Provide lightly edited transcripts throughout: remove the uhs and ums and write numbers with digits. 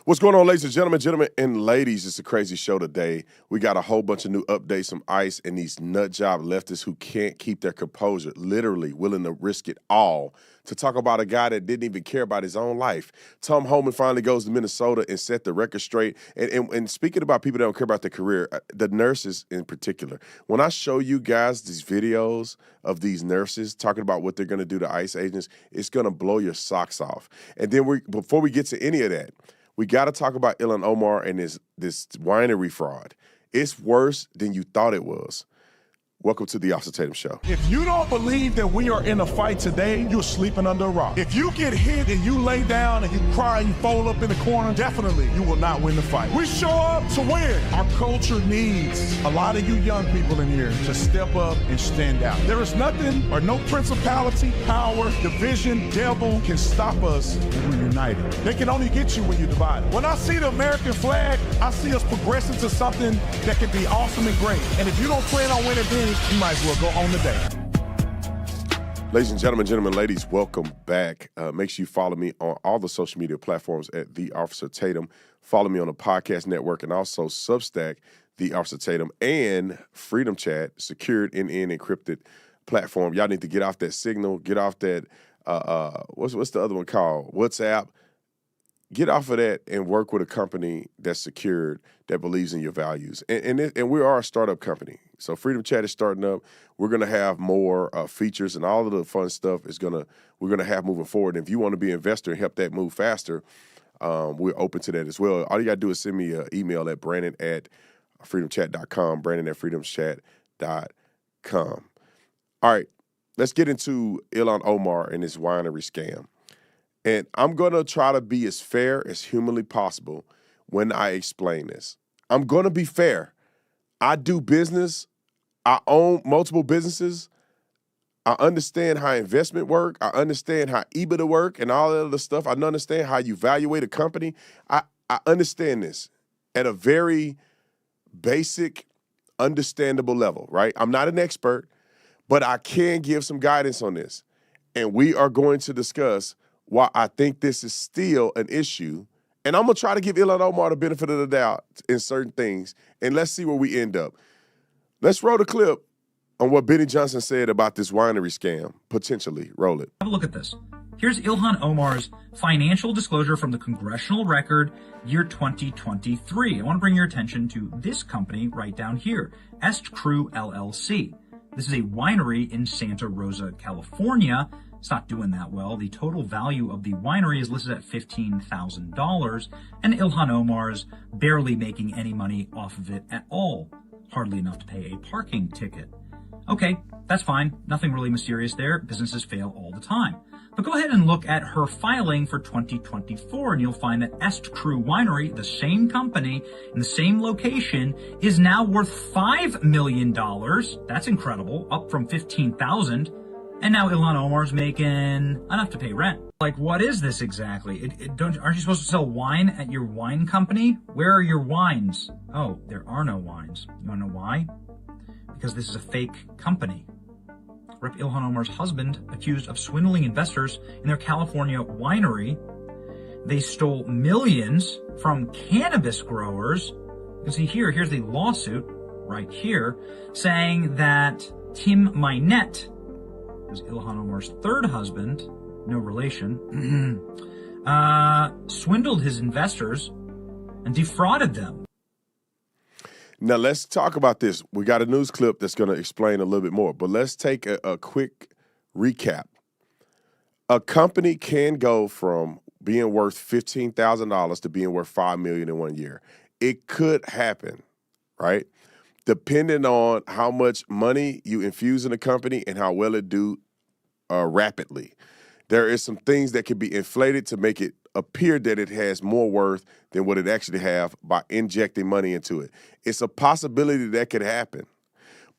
What's going on, ladies and gentlemen and ladies? It's a crazy show today. We got a whole bunch of new updates from ICE and these nut job leftists who can't keep their composure, literally willing to risk it all to talk about a guy that didn't even care about his own life. Tom Homan finally goes to Minnesota and set the record straight. And speaking about people that don't care about their career, the nurses in particular, when I show you guys these videos of these nurses talking about what they're going to do to ICE agents, it's going to blow your socks off. And then before we get to any of that, we got to talk about Ilhan Omar and this winery fraud. It's worse than you thought it was. Welcome to the Officer Tatum Show. If you don't believe that we are in a fight today, you're sleeping under a rock. If you get hit and you lay down and you cry and you fold up in the corner, definitely you will not win the fight. We show up to win. Our culture needs a lot of you young people in here to step up and stand out. There is nothing or no principality, power, division, devil can stop us when we're united. They can only get you when you're divided. When I see the American flag, I see us progressing to something that can be awesome and great. And if you don't plan on winning then, you might as well go home today. Ladies and gentlemen, ladies, welcome back. Make sure you follow me on all the social media platforms at The Officer Tatum. Follow me on the podcast network and also Substack, The Officer Tatum, and Freedom Chat, secured end-to-end encrypted platform. Y'all need to get off that Signal, get off that, what's the other one called? WhatsApp. Get off of that and work with a company that's secured, that believes in your values. And we are a startup company. So Freedom Chat is starting up. We're going to have more features and all of the fun stuff we're going to have moving forward. And if you want to be an investor and help that move faster, we're open to that as well. All you got to do is send me an email at brandon@freedomchat.com, brandon@freedomchat.com. All right, let's get into Ilhan Omar and his winery scam. And I'm going to try to be as fair as humanly possible when I explain this. I'm going to be fair. I do business. I own multiple businesses. I understand how investment work. I understand how EBITDA work and all that other stuff. I understand how you evaluate a company. I understand this at a very basic, understandable level, right? I'm not an expert, but I can give some guidance on this. And we are going to discuss why I think this is still an issue. And I'm going to try to give Ilhan Omar the benefit of the doubt in certain things, and let's see where we end up. Let's roll the clip on what Benny Johnson said about this winery scam, potentially. Roll it. Have a look at this. Here's Ilhan Omar's financial disclosure from the Congressional Record, year 2023. I want to bring your attention to this company right down here, Est Crew LLC. This is a winery in Santa Rosa, California. It's not doing that well. The total value of the winery is listed at $15,000, and Ilhan Omar's barely making any money off of it at all. Hardly enough to pay a parking ticket. Okay, that's fine. Nothing really mysterious there. Businesses fail all the time. But go ahead and look at her filing for 2024, and you'll find that Est Crew Winery, the same company in the same location, is now worth $5 million. That's incredible, up from $15,000. And now Ilhan Omar's making enough to pay rent. Like, what is this exactly? Aren't you supposed to sell wine at your wine company? Where are your wines? Oh, there are no wines. You wanna know why? Because this is a fake company. Rep. Ilhan Omar's husband accused of swindling investors in their California winery. They stole millions from cannabis growers. You can see here's the lawsuit right here, saying that Tim Minette, was Ilhan Omar's third husband, no relation, swindled his investors and defrauded them. Now, let's talk about this. We got a news clip that's going to explain a little bit more, but let's take a quick recap. A company can go from being worth $15,000 to being worth $5 million in 1 year. It could happen, right? Depending on how much money you infuse in a company and how well it do rapidly. There is some things that can be inflated to make it appear that it has more worth than what it actually have by injecting money into it. It's a possibility that could happen.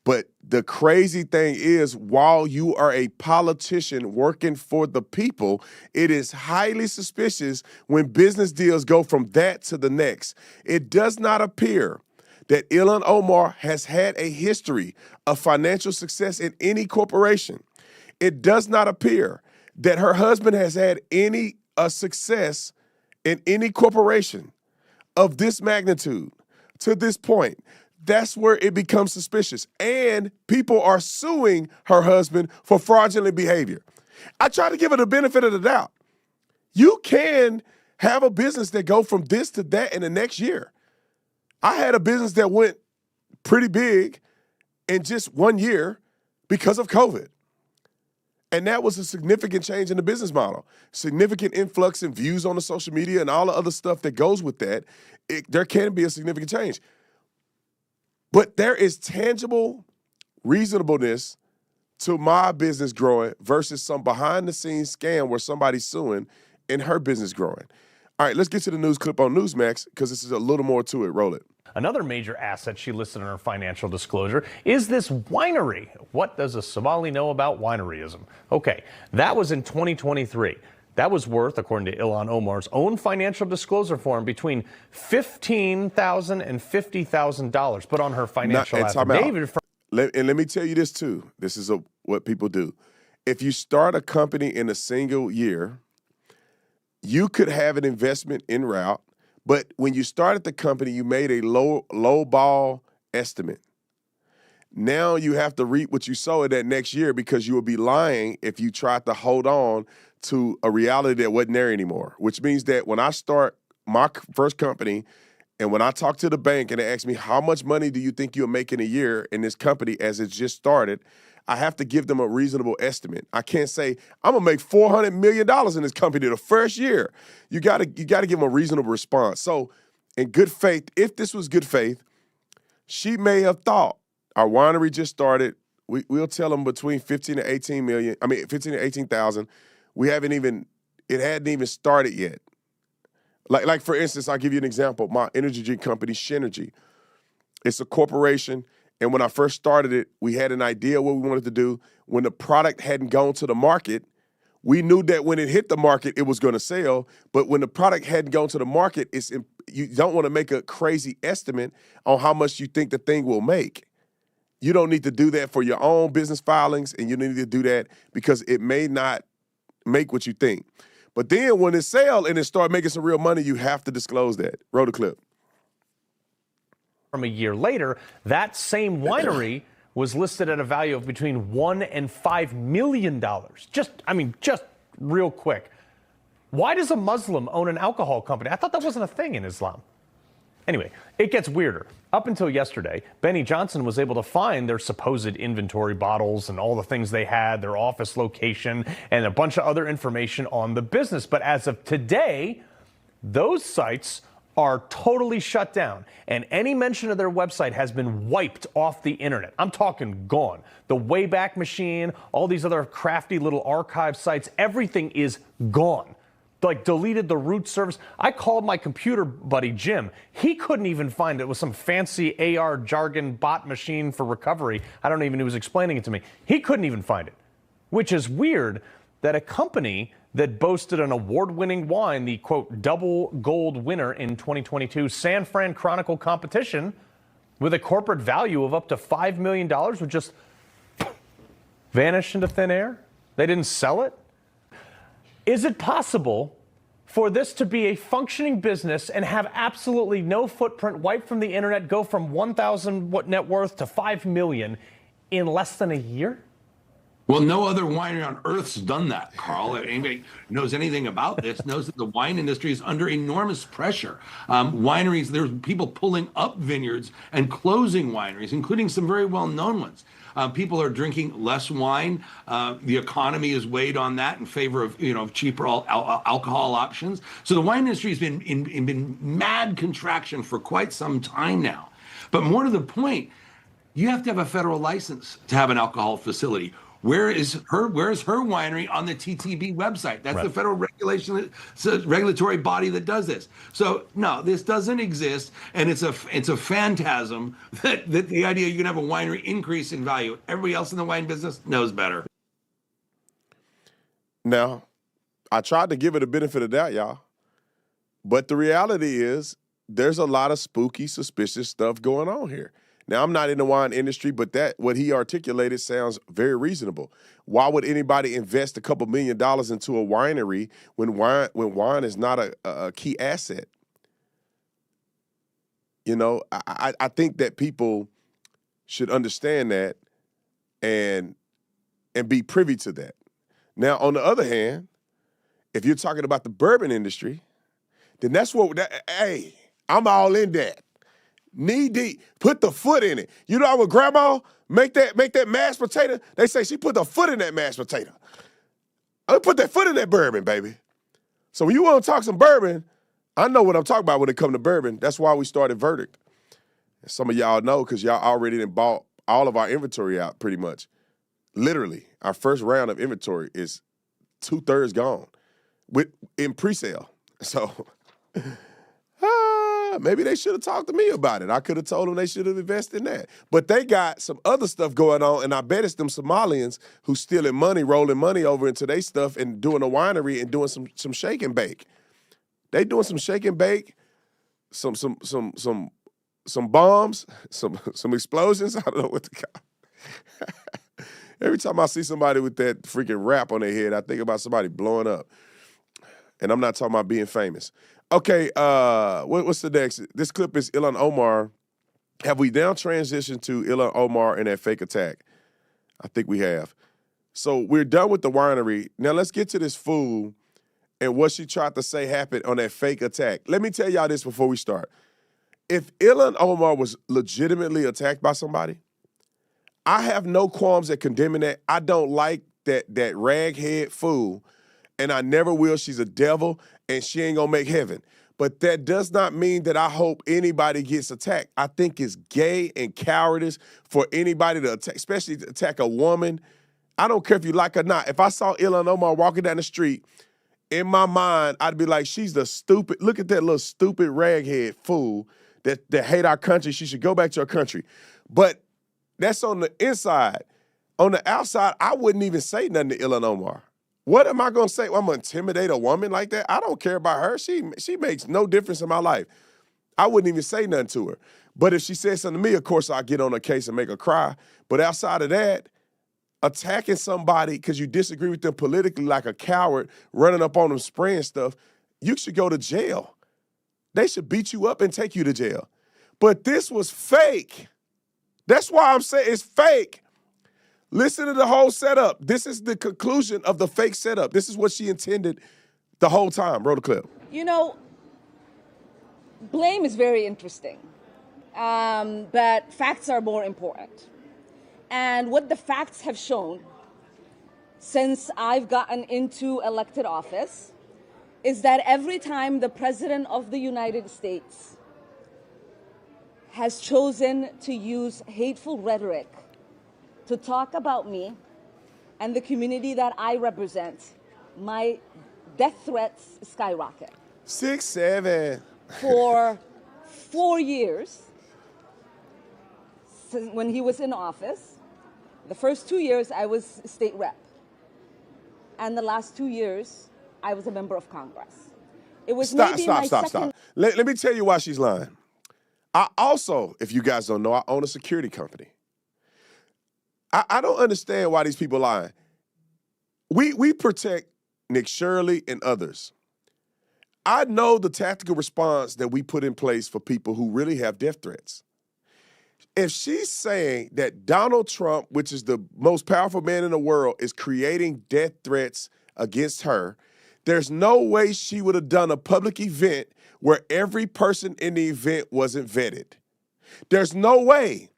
But the crazy thing is, while you are a politician working for the people, it is highly suspicious when business deals go from that to the next. It does not appear that Ilhan Omar has had a history of financial success in any corporation. It does not appear that her husband has had any success in any corporation. of this magnitude to this point, that's where it becomes suspicious. And people are suing her husband for fraudulent behavior. I try to give her the benefit of the doubt. You can have a business that go from this to that in the next year. I had a business that went pretty big in just 1 year because of COVID. And that was a significant change in the business model. Significant influx in views on the social media and all the other stuff that goes with that. There can be a significant change. But there is tangible reasonableness to my business growing versus some behind-the-scenes scam where somebody's suing and her business growing. All right, let's get to the news clip on Newsmax because this is a little more to it. Roll it. Another major asset she listed in her financial disclosure is this winery. What does a Somali know about wineryism? Okay, that was in 2023. That was worth, according to Ilhan Omar's own financial disclosure form, between $15,000 and $50,000. But on her financial affidavit, and let me tell you this too. This is what people do. If you start a company in a single year, you could have an investment en route, but when you started the company, you made a low ball estimate. Now you have to reap what you sowed that next year because you will be lying if you tried to hold on to a reality that wasn't there anymore, which means that when I start my first company and when I talk to the bank and they ask me, how much money do you think you'll make in a year in this company as it's just started, I have to give them a reasonable estimate. I can't say, I'm going to make $400 million in this company the first year. You got to give them a reasonable response. So in good faith, if this was good faith, she may have thought, our winery just started. We'll tell them between 15 to 18,000. It hadn't even started yet. Like for instance, I'll give you an example. My energy drink company, Shenergy. It's a corporation. And when I first started it, we had an idea what we wanted to do. When the product hadn't gone to the market, we knew that when it hit the market, it was going to sell. But when the product hadn't gone to the market, you don't want to make a crazy estimate on how much you think the thing will make. You don't need to do that for your own business filings, and you need to do that because it may not make what you think. But then when it sells and it starts making some real money, you have to disclose that. Roll the clip. From a year later, that same winery was listed at a value of between $1 and $5 million. Just real quick. Why does a Muslim own an alcohol company? I thought that wasn't a thing in Islam. Anyway, it gets weirder. Up until yesterday, Benny Johnson was able to find their supposed inventory bottles and all the things they had, their office location, and a bunch of other information on the business. But as of today, those sites are totally shut down, and any mention of their website has been wiped off the internet. I'm talking gone. The Wayback Machine, all these other crafty little archive sites, everything is gone. Like deleted the root service. I called my computer buddy, Jim. He couldn't even find it. It was some fancy AR jargon bot machine for recovery. I don't even know, he was explaining it to me. He couldn't even find it, which is weird that a company that boasted an award-winning wine, the, quote, double gold winner in 2022 San Fran Chronicle competition with a corporate value of up to $5 million would just vanish into thin air? They didn't sell it? Is it possible for this to be a functioning business and have absolutely no footprint, wiped from the internet, go from 1,000 net worth to 5 million in less than a year? Well, no other winery on earth's done that, Carl. Anybody knows anything about this knows that the wine industry is under enormous pressure. Wineries, there's people pulling up vineyards and closing wineries, including some very well-known ones. People are drinking less wine. The economy is weighed on that in favor of cheaper alcohol options. So the wine industry has been in mad contraction for quite some time now. But more to the point, you have to have a federal license to have an alcohol facility. Where is her winery on the TTB website? That's right. The federal regulatory body that does this. So no, this doesn't exist, and it's a phantasm that the idea you can have a winery increase in value. Everybody else in the wine business knows better. Now, I tried to give it a benefit of doubt, y'all, but the reality is there's a lot of spooky, suspicious stuff going on here. Now, I'm not in the wine industry, but what he articulated sounds very reasonable. Why would anybody invest a couple $1 million into a winery when wine is not a key asset? You know, I think that people should understand that and be privy to that. Now, on the other hand, if you're talking about the bourbon industry, then that's hey, I'm all in that. Knee deep, put the foot in it. You know, with grandma make that mashed potato, they say she put the foot in that mashed potato. I put that foot in that bourbon, baby. So when you want to talk some bourbon, I know what I'm talking about when it comes to bourbon. That's why we started Verdict. Some of y'all know because y'all already done bought all of our inventory out pretty much. Literally, our first round of inventory is 2/3 gone in pre-sale. So maybe they should have talked to me about it. I could have told them they should have invested in that. But they got some other stuff going on, and I bet it's them Somalians who stealing money, rolling money over into their stuff and doing a winery and doing some shake and bake. They doing some shake and bake, some bombs, some explosions. I don't know what to call. Every time I see somebody with that freaking rap on their head, I think about somebody blowing up. And I'm not talking about being famous. Okay, what's the next? This clip is Ilhan Omar. Have we now transitioned to Ilhan Omar and that fake attack? I think we have. So we're done with the winery. Now let's get to this fool and what she tried to say happened on that fake attack. Let me tell y'all this before we start. If Ilhan Omar was legitimately attacked by somebody, I have no qualms at condemning that. I don't like that raghead fool, and I never will. She's a devil, and she ain't gonna make heaven. But that does not mean that I hope anybody gets attacked. I think it's gay and cowardice for anybody to attack, especially to attack a woman. I don't care if you like her or not. If I saw Ilhan Omar walking down the street, in my mind, I'd be like, she's the stupid, look at that little stupid raghead fool that hate our country. She should go back to her country. But that's on the inside. On the outside, I wouldn't even say nothing to Ilhan Omar. What am I going to say? Well, I'm going to intimidate a woman like that? I don't care about her. She makes no difference in my life. I wouldn't even say nothing to her. But if she said something to me, of course, I'll get on her case and make her cry. But outside of that, attacking somebody because you disagree with them politically like a coward, running up on them, spraying stuff, you should go to jail. They should beat you up and take you to jail. But this was fake. That's why I'm saying it's fake. Listen to the whole setup. This is the conclusion of the fake setup. This is what she intended the whole time. Roll the clip. You know, blame is very interesting, but facts are more important. And what the facts have shown since I've gotten into elected office is that every time the President of the United States has chosen to use hateful rhetoric to talk about me and the community that I represent, my death threats skyrocket. 6, 7. For 4 years, when he was in office, the first 2 years I was state rep. And the last 2 years, I was a member of Congress. It was Stop. Let me tell you why she's lying. I also, if you guys don't know, I own a security company. I don't understand why these people lying. We protect Nick Shirley and others. I know the tactical response that we put in place for people who really have death threats. If she's saying that Donald Trump, which is the most powerful man in the world, is creating death threats against her, there's no way she would have done a public event where every person in the event wasn't vetted. There's no way.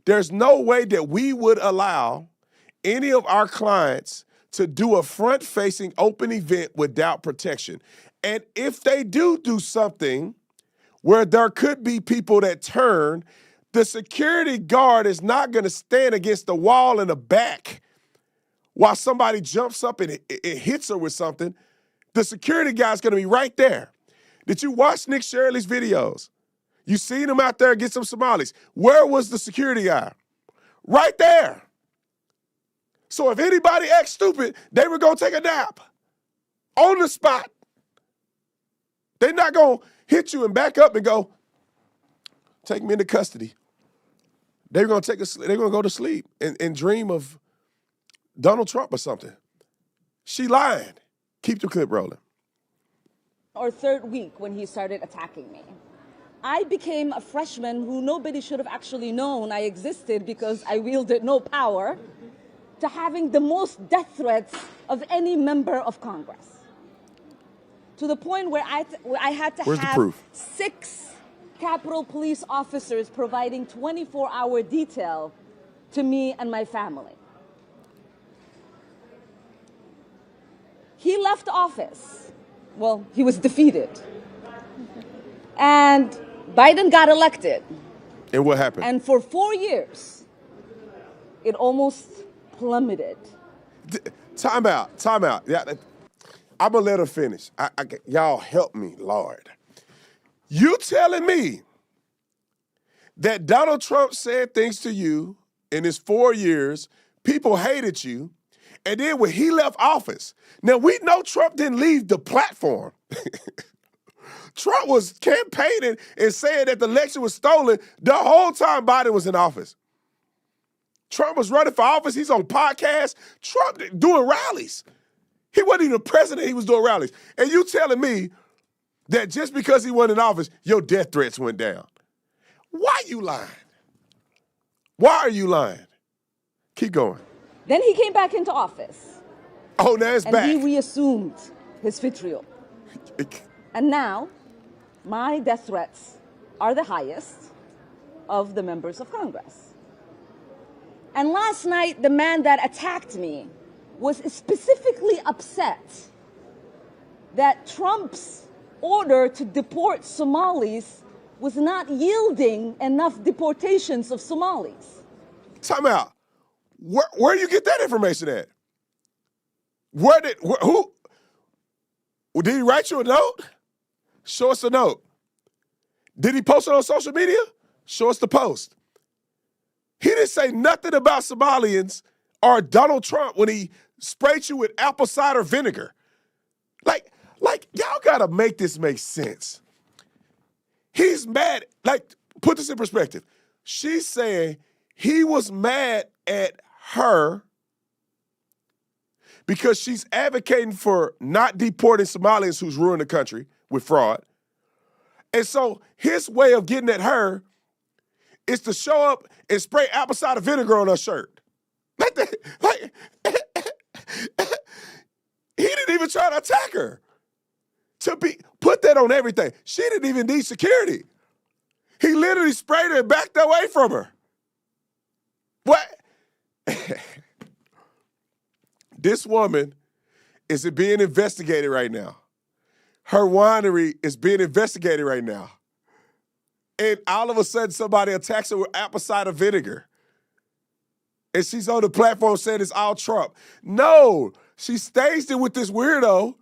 There's no way that we would allow any of our clients to do a front-facing open event without protection. And if they do something where there could be people that turn, the security guard is not going to stand against the wall in the back while somebody jumps up and it hits her with something. The security guy's going to be right there. Did you watch Nick Shirley's videos? You seen him out there get some Somalis. Where was the security guy? Right there. So if anybody acts stupid, they were going to take a nap on the spot. They're not going to hit you and back up and go, take me into custody. They're going to they're going to go to sleep and dream of Donald Trump or something. She lying. Keep the clip rolling. Or third week when he started attacking me. I became a freshman who nobody should have actually known I existed because I wielded no power, to having the most death threats of any member of Congress. To the point where I had to Where's the have proof? 6 Capitol Police officers providing 24-hour detail to me and my family. He left office. Well, he was defeated. And Biden got elected. And what happened? And for 4 years, it almost plummeted. Time out. Yeah, I'm going to let her finish. Y'all help me, Lord. You telling me that Donald Trump said things to you in his 4 years, people hated you, and then when he left office, now we know Trump didn't leave the platform. Trump was campaigning and saying that the election was stolen the whole time Biden was in office. Trump was running for office. He's on podcasts. Trump doing rallies. He wasn't even the president. He was doing rallies. And you telling me that just because he wasn't in office, your death threats went down. Why you lying? Why are you lying? Keep going. Then he came back into office. Oh, now it's back. And he reassumed his vitriol. And now, my death threats are the highest of the members of Congress. And last night, the man that attacked me was specifically upset that Trump's order to deport Somalis was not yielding enough deportations of Somalis. Time out. Where do you get that information at? Who? Did he write you a note? Show us a note. Did he post it on social media? Show us the post. He didn't say nothing about Somalians or Donald Trump when he sprayed you with apple cider vinegar. Like y'all gotta make this make sense. He's mad. Like, put this in perspective. She's saying he was mad at her because she's advocating for not deporting Somalians who's ruined the country with fraud. And so his way of getting at her is to show up and spray apple cider vinegar on her shirt. He didn't even try to attack her. Put that on everything. She didn't even need security. He literally sprayed her and backed away from her. What? This woman is being investigated right now. Her winery is being investigated right now. And all of a sudden, somebody attacks her with apple cider vinegar. And she's on the platform saying it's all Trump. No, she staged it with this weirdo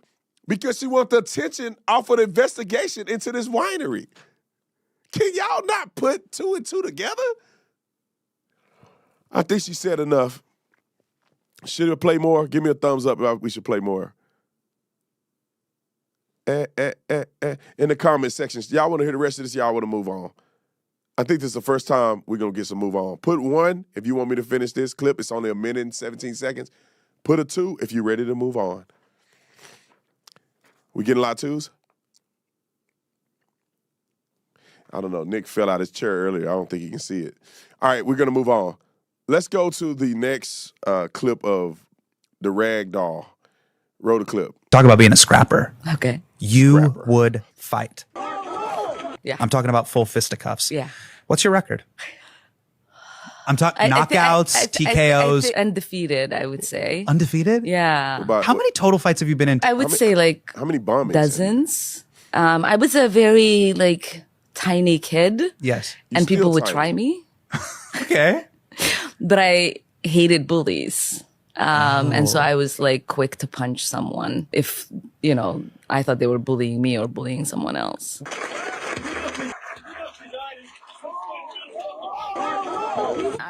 because she wants the attention off of the investigation into this winery. Can y'all not put 2 and 2 together? I think she said enough. Should it play more? Give me a thumbs up if we should play more. In the comment sections. Y'all want to hear the rest of this? Y'all want to move on? I think this is the first time we're going to get some move on. Put 1 if you want me to finish this clip. It's only 1 minute and 17 seconds. Put a 2 if you're ready to move on. We getting a lot of 2s? I don't know. Nick fell out his chair earlier. I don't think he can see it. All right, we're going to move on. Let's go to the next clip of the rag doll. Roll the clip. Talk about being a scrapper. Okay. You would fight. Yeah. I'm talking about full fisticuffs. Yeah. What's your record? I'm talking knockouts, TKOs. Undefeated, I would say. Undefeated? Yeah. How many total fights have you been in? I would say like how many bombings? Dozens. I was a very tiny kid. Yes. And people would try me. Okay. But I hated bullies. And so I was quick to punch someone if, I thought they were bullying me or bullying someone else.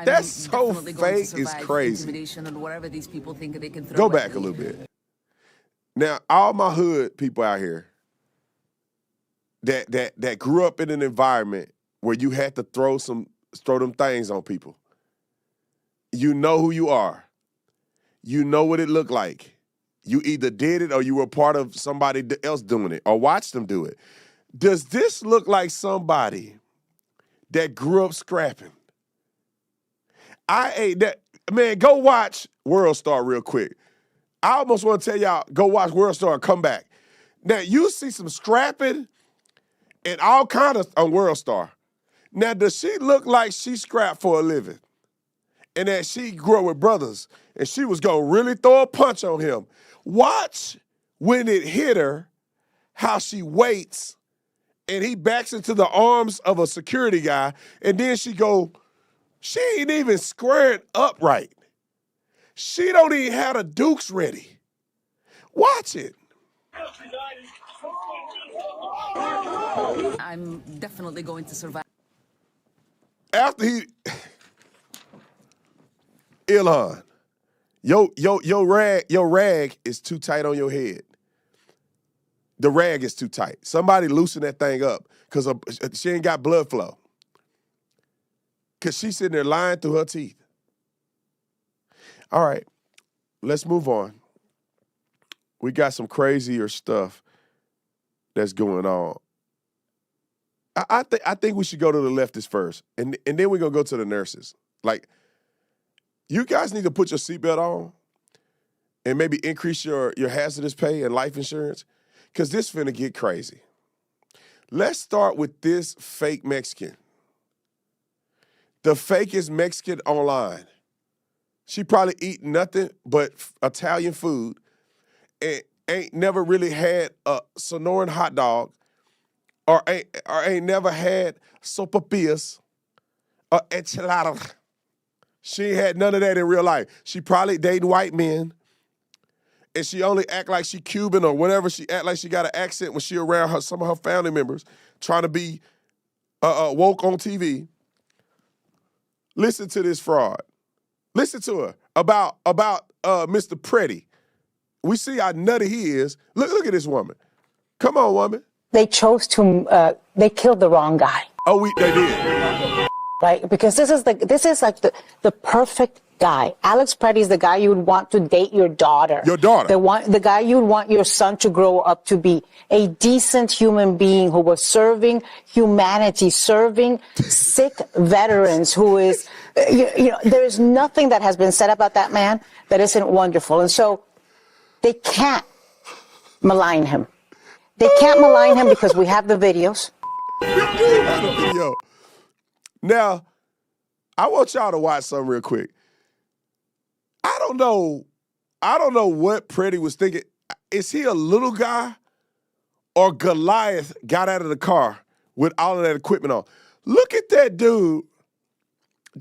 That's so fake, it's crazy. These people think they can throw Go back a little bit. Now, all my hood people out here that grew up in an environment where you had to throw them things on people. You know who you are. You know what it looked like. You either did it or you were part of somebody else doing it or watched them do it. Does this look like somebody that grew up scrapping? I ate that. Man, go watch World Star real quick. I almost want to tell y'all, go watch World Star and come back. Now, you see some scrapping and all kind of on World Star. Now, does she look like she scrapped for a living? And that she grew up with brothers and she was going to really throw a punch on him. Watch when it hit her, how she waits and he backs into the arms of a security guy, and then she ain't even squared up right. She don't even have the dukes ready. Watch it. I'm definitely going to survive. After Ilhan, your rag is too tight on your head. The rag is too tight. Somebody loosen that thing up because she ain't got blood flow. Because she's sitting there lying through her teeth. All right, let's move on. We got some crazier stuff that's going on. I think we should go to the leftists first, and then we're going to go to the nurses. Like, you guys need to put your seatbelt on and maybe increase your hazardous pay and life insurance, because this finna get crazy. Let's start with this fake Mexican. The fakest Mexican online. She probably eat nothing but Italian food and ain't never really had a Sonoran hot dog or ain't never had sopapillas or enchiladas. She ain't had none of that in real life. She probably dating white men, and she only act like she Cuban or whatever. She act like she got an accent when she around some of her family members, trying to be woke on TV. Listen to this fraud. Listen to her about Mr. Pretty. We see how nutty he is. Look at this woman. Come on, woman. They chose to, they killed the wrong guy. Oh, they did. Right? Because this is like the perfect guy. Alex Pretty is the guy you would want to date your daughter. Your daughter. The guy you would want your son to grow up to be. A decent human being who was serving humanity, serving sick veterans, who is, there is nothing that has been said about that man that isn't wonderful. And so they can't malign him. They can't malign him because we have the videos. We do have the video. Now, I want y'all to watch something real quick. I don't know what Pretty was thinking. Is he a little guy, or Goliath got out of the car with all of that equipment on? Look at that dude.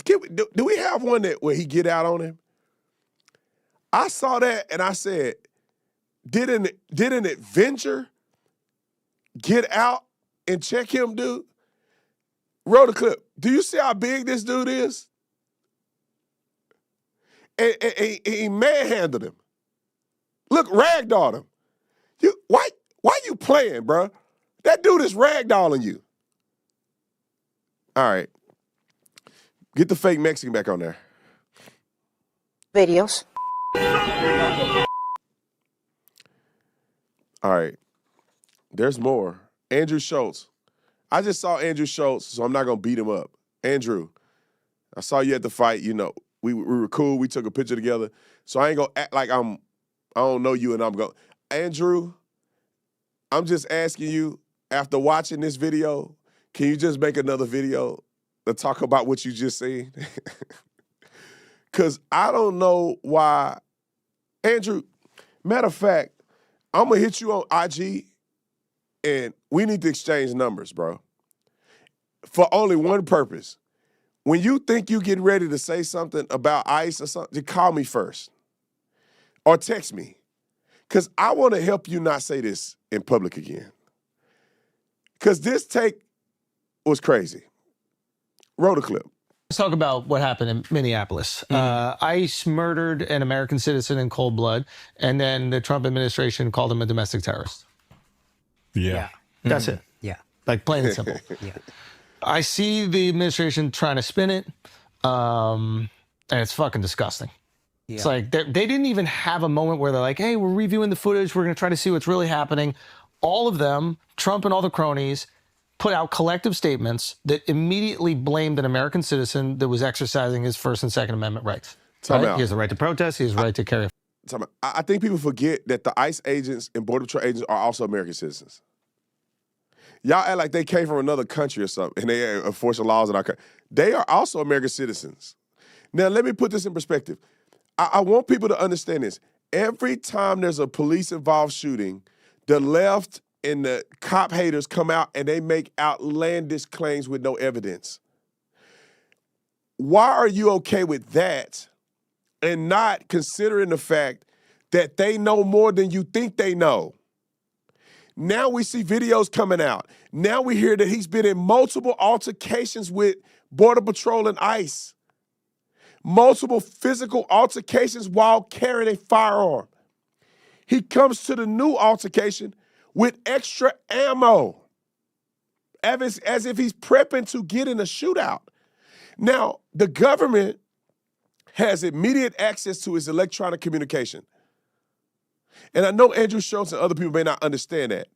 Do we have one where he get out on him? I saw that and I said, did an Avenger get out and check him, dude? Roll the clip. Do you see how big this dude is? And he manhandled him. Look, ragdolled him. Why you playing, bro? That dude is ragdolling you. All right. Get the fake Mexican back on there. Videos. All right. There's more. Andrew Schultz. I just saw Andrew Schultz, so I'm not going to beat him up. Andrew, I saw you at the fight. You know, we were cool. We took a picture together. So I ain't going to act like I don't know you and I'm going. Andrew, I'm just asking you, after watching this video, can you just make another video to talk about what you just seen? Because I don't know why. Andrew, matter of fact, I'm going to hit you on IG, and we need to exchange numbers, bro, for only one purpose. When you think you get ready to say something about ICE or something, just call me first or text me, because I want to help you not say this in public again, because this take was crazy. Roll the clip. Let's talk about what happened in Minneapolis. ICE murdered an American citizen in cold blood, and then the Trump administration called him a domestic terrorist. Yeah. That's it. Yeah. Like, plain and simple. Yeah. I see the administration trying to spin it, and it's fucking disgusting. Yeah. It's like they didn't even have a moment where they're like, hey, we're reviewing the footage. We're going to try to see what's really happening. all of them, Trump and all the cronies, put out collective statements that immediately blamed an American citizen that was exercising his First and Second Amendment rights. Right? He has the right to protest. He has the right to carry. I think people forget that the ICE agents and Border Patrol agents are also American citizens. Y'all act like they came from another country or something, and they enforce the laws in our country. They are also American citizens. Now, let me put this in perspective. I want people to understand this. Every time there's a police-involved shooting, the left and the cop haters come out and they make outlandish claims with no evidence. Why are you okay with that and not considering the fact that they know more than you think they know? Now we see videos coming out. Now we hear that he's been in multiple altercations with Border Patrol and ICE. Multiple physical altercations while carrying a firearm. He comes to the new altercation with extra ammo, as if he's prepping to get in a shootout. Now, the government has immediate access to his electronic communication. And I know Andrew Schultz and other people may not understand that.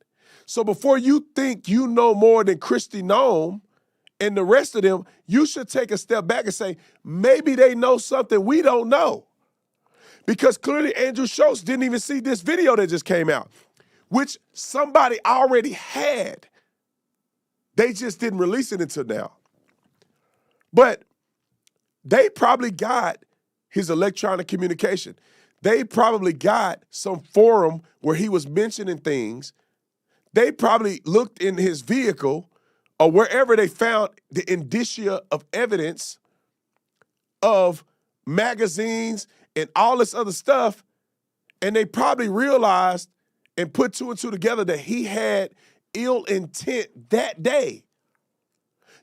So before you think you know more than Kristi Noem and the rest of them, you should take a step back and say, maybe they know something we don't know. Because clearly Andrew Schultz didn't even see this video that just came out, which somebody already had. They just didn't release it until now. But they probably got his electronic communication. They probably got some forum where he was mentioning things. They probably looked in his vehicle or wherever they found the indicia of evidence of magazines and all this other stuff, and they probably realized and put two and two together that he had ill intent that day,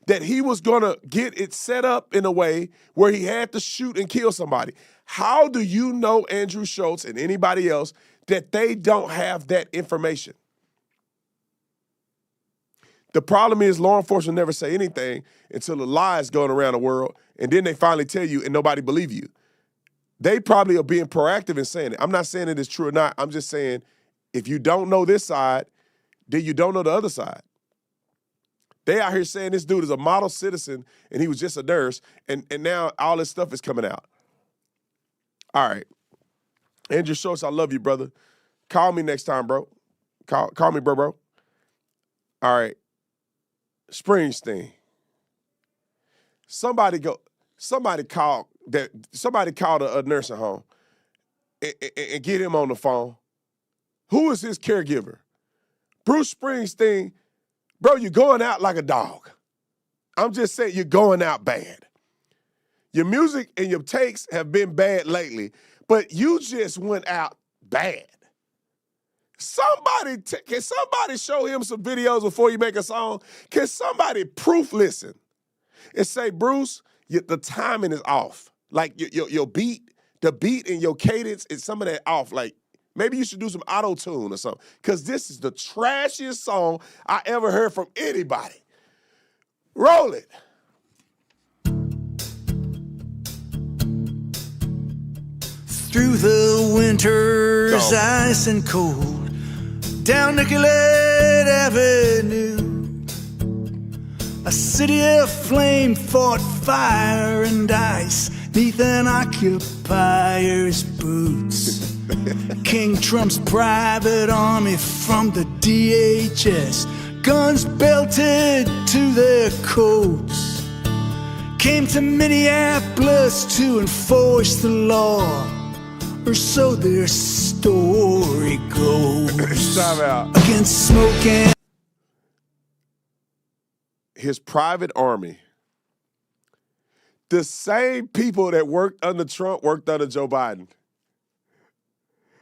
that he was going to get it set up in a way where he had to shoot and kill somebody. How do you know, Andrew Schultz and anybody else, that they don't have that information? The problem is law enforcement never say anything until the lie is going around the world, and then they finally tell you and nobody believe you. They probably are being proactive in saying it. I'm not saying it is true or not. I'm just saying if you don't know this side, then you don't know the other side. They out here saying this dude is a model citizen and he was just a nurse, and now all this stuff is coming out. All right. Andrew Schultz, I love you, brother. Call me next time, bro. Call me, bro. All right. Springsteen. Somebody called a nursing home and get him on the phone. Who is his caregiver? Bruce Springsteen. Bro, you're going out like a dog. I'm just saying you're going out bad. Your music and your takes have been bad lately, but you just went out bad. Can somebody show him some videos before you make a song? Can somebody proof listen and say, Bruce, the timing is off. Like your beat, the beat and your cadence is some of that off. Like maybe you should do some auto-tune or something, because this is the trashiest song I ever heard from anybody. Roll it. Through the winter's ice and cold, down Nicollet Avenue, a city of flame fought fire and ice neath an occupier's boots. King Trump's private army from the DHS, guns belted to their coats, came to Minneapolis to enforce the law, or so their story goes. Time out. Against smoke and... His private army. The same people that worked under Trump worked under Joe Biden.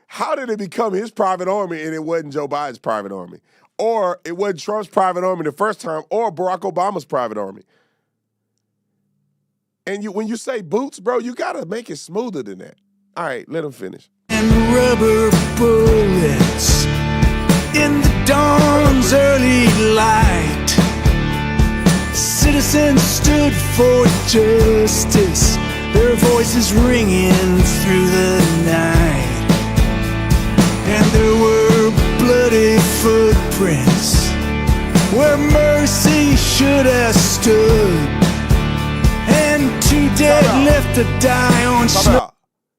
How did it become his private army and it wasn't Joe Biden's private army? Or it wasn't Trump's private army the first time, or Barack Obama's private army? And when you say boots, bro, you got to make it smoother than that. All right, let him finish. And rubber bullets in the dawn's early light. Citizens stood for justice, their voices ringing through the night. And there were bloody footprints footprints where mercy should have stood, and two dead left to die on snow.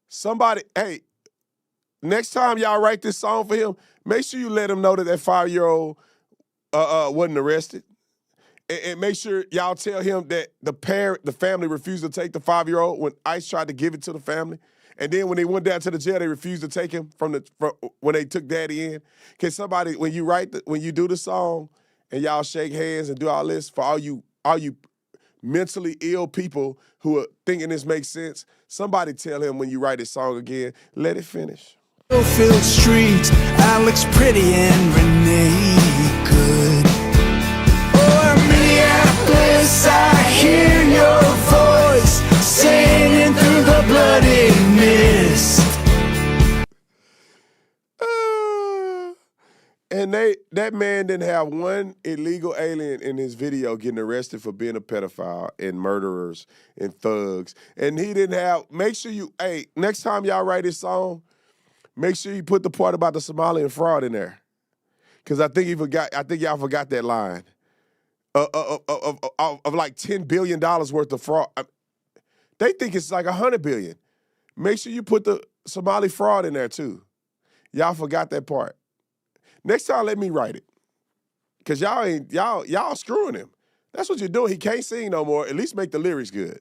Somebody, hey, next time y'all write this song for him, make sure you let him know that that 5-year-old wasn't arrested. And make sure y'all tell him that the family refused to take the 5-year-old when ICE tried to give it to the family. And then when they went down to the jail, they refused to take him from when they took daddy in. Can somebody, when you do the song and y'all shake hands and do all this, for all you mentally ill people who are thinking this makes sense, somebody tell him when you write this song again, let it finish. Filled streets, Alex Pretty and Renee Good. Oh, Minneapolis, I hear your voice singing through the bloody mist. And that man didn't have one illegal alien in his video getting arrested for being a pedophile and murderers and thugs. And he didn't have, make sure you, hey, next time y'all write this song, make sure you put the part about the Somalian fraud in there. Because I think y'all forgot that line. Of like $10 billion worth of fraud. They think it's like $100 billion. Make sure you put the Somali fraud in there too. Y'all forgot that part. Next time, let me write it. Cause y'all screwing him. That's what you're doing. He can't sing no more. At least make the lyrics good.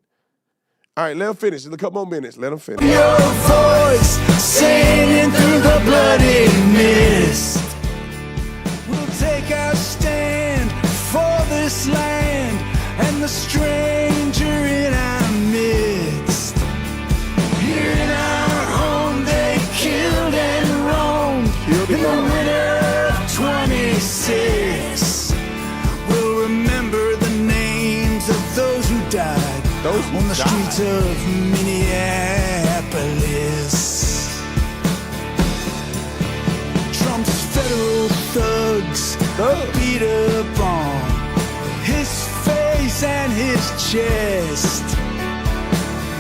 All right, let him finish. In a couple more minutes, let him finish. Your voice singing through the bloody mist. We'll take our stand for this land and the stranger in our midst. Here in our home, they killed and roamed in the winter of 26. We'll remember the names of those who died on the streets of Minneapolis. Trump's federal thugs beat up on his face and his chest.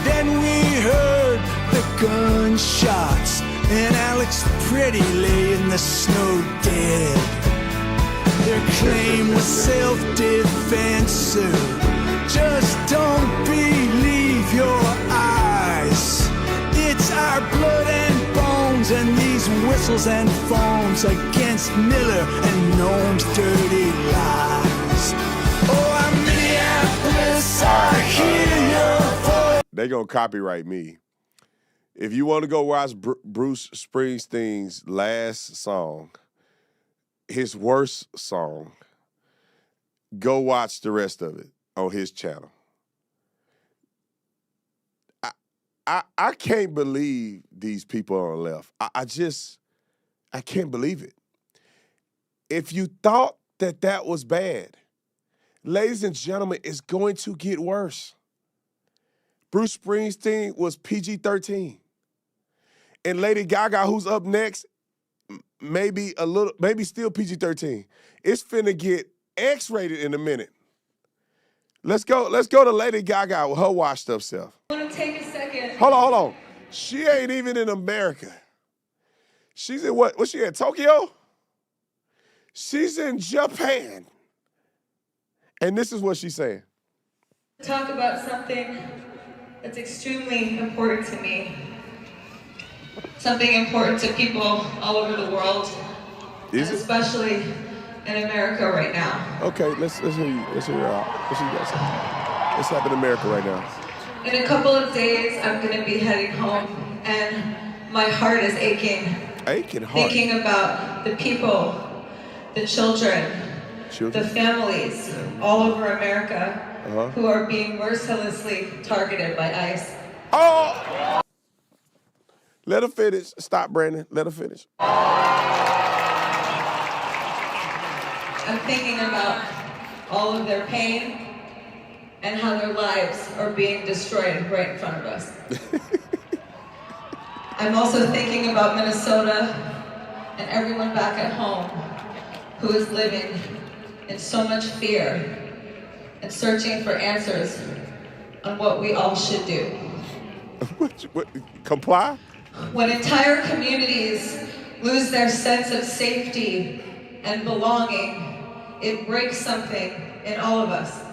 Then we heard the gunshots and Alex Pretty lay in the snow dead. Their claim was self-defense, sir. Just don't believe your eyes. It's our blood and bones and these whistles and foams against Miller and Noam's dirty lies. Oh, I'm Minneapolis, I hear your voice. They gonna copyright me. If you want to go watch Bruce Springsteen's last song, his worst song, go watch the rest of it on his channel. I can't believe these people on the left. I can't believe it. If you thought that was bad, ladies and gentlemen, it's going to get worse. Bruce Springsteen was PG-13. And Lady Gaga, who's up next, maybe still PG-13. It's finna get X-rated in a minute. Let's go to Lady Gaga with her washed up self. I want to take a second. Hold on. She ain't even in America. She's in what? Was she in Tokyo? She's in Japan. And this is what she's saying. Talk about something that's extremely important to me. Something important to people all over the world. Is it? Especially in America right now. Okay, let's hear you. Let's hear you out. Let's hear you guys. What's happening in America right now? In a couple of days, I'm going to be heading home, and my heart is aching. Aching heart. Thinking about the people, the children, the families all over America who are being mercilessly targeted by ICE. Oh! Let her finish. Stop, Brandon. Let her finish. I'm thinking about all of their pain and how their lives are being destroyed right in front of us. I'm also thinking about Minnesota and everyone back at home who is living in so much fear and searching for answers on what we all should do. What, comply? When entire communities lose their sense of safety and belonging, it breaks something in all of us.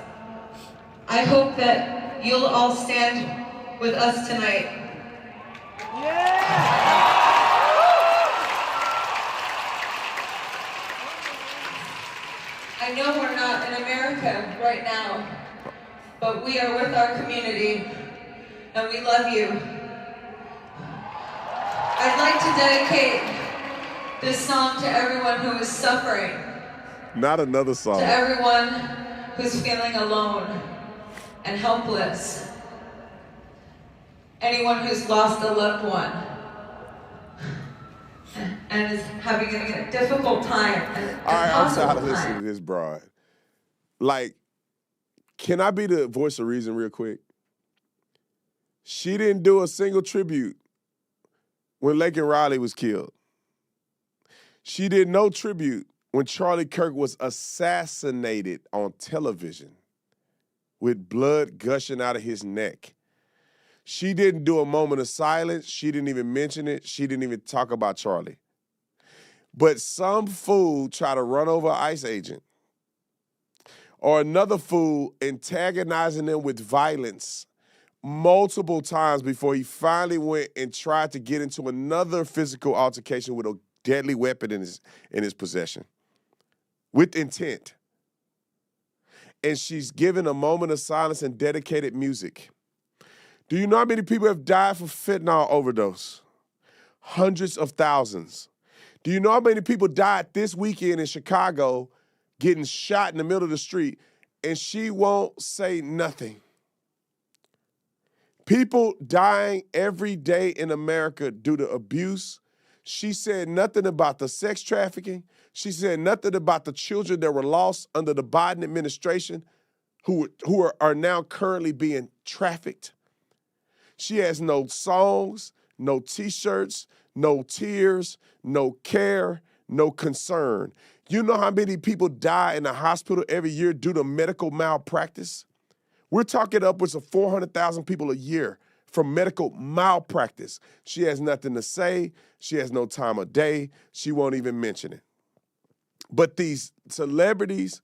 I hope that you'll all stand with us tonight. I know we're not in America right now, but we are with our community, and we love you. I'd like to dedicate this song to everyone who is suffering. Not another song. To everyone who's feeling alone and helpless. Anyone who's lost a loved one and is having a difficult time. All right, I'm tired of listening to this broad. Like, can I be the voice of reason real quick? She didn't do a single tribute when Laken Riley was killed. She did no tribute when Charlie Kirk was assassinated on television with blood gushing out of his neck. She didn't do a moment of silence. She didn't even mention it. She didn't even talk about Charlie. But some fool tried to run over an ICE agent or another fool antagonizing them with violence multiple times before he finally went and tried to get into another physical altercation with a deadly weapon in his possession with intent. And she's given a moment of silence and dedicated music. Do you know how many people have died from fentanyl overdose? Hundreds of thousands. Do you know how many people died this weekend in Chicago getting shot in the middle of the street, and she won't say nothing? People dying every day in America due to abuse. She said nothing about the sex trafficking. She said nothing about the children that were lost under the Biden administration who are now currently being trafficked. She has no songs, no T-shirts, no tears, no care, no concern. You know how many people die in the hospital every year due to medical malpractice? We're talking upwards of 400,000 people a year from medical malpractice. She has nothing to say. She has no time of day. She won't even mention it. But these celebrities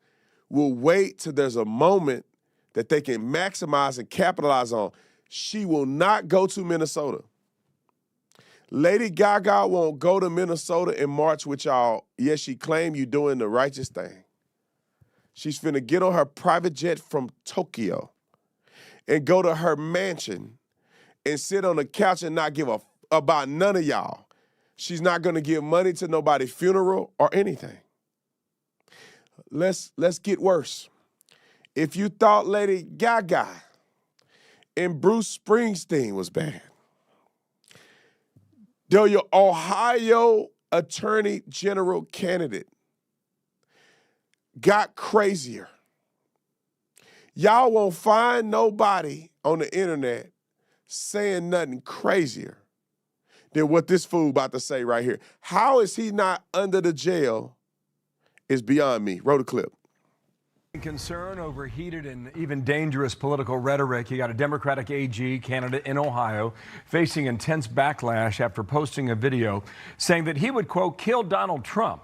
will wait till there's a moment that they can maximize and capitalize on. She will not go to Minnesota. Lady Gaga won't go to Minnesota and march with y'all. Yes, she claimed you doing the righteous thing. She's finna get on her private jet from Tokyo and go to her mansion and sit on the couch and not give a about none of y'all. She's not gonna give money to nobody's funeral or anything. Let's get worse. If you thought Lady Gaga and Bruce Springsteen was bad, the Ohio Attorney General candidate got crazier. Y'all won't find nobody on the internet saying nothing crazier than what this fool about to say right here. How is he not under the jail is beyond me. Roll the clip. Concern over heated and even dangerous political rhetoric. You got a Democratic AG candidate in Ohio facing intense backlash after posting a video saying that he would, quote, kill Donald Trump,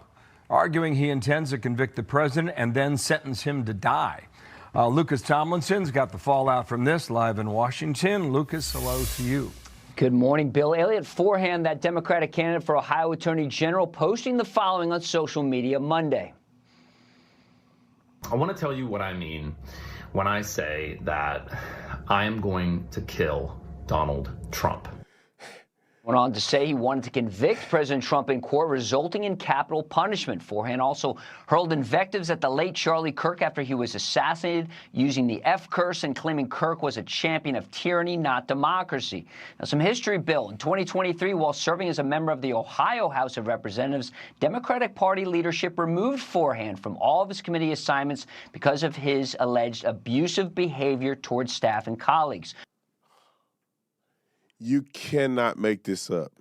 arguing he intends to convict the president and then sentence him to die. Lucas Tomlinson's got the fallout from this live in Washington. Lucas, hello to you. Good morning, Bill. Elliot Forehand, that Democratic candidate for Ohio Attorney General, posting the following on social media Monday. I want to tell you what I mean when I say that I am going to kill Donald Trump. Went on to say he wanted to convict President Trump in court, resulting in capital punishment. Forehand also hurled invectives at the late Charlie Kirk after he was assassinated, using the F curse and claiming Kirk was a champion of tyranny, not democracy. Now, some history, Bill. In 2023, while serving as a member of the Ohio House of Representatives, Democratic Party leadership removed Forehand from all of his committee assignments because of his alleged abusive behavior towards staff and colleagues. You cannot make this up.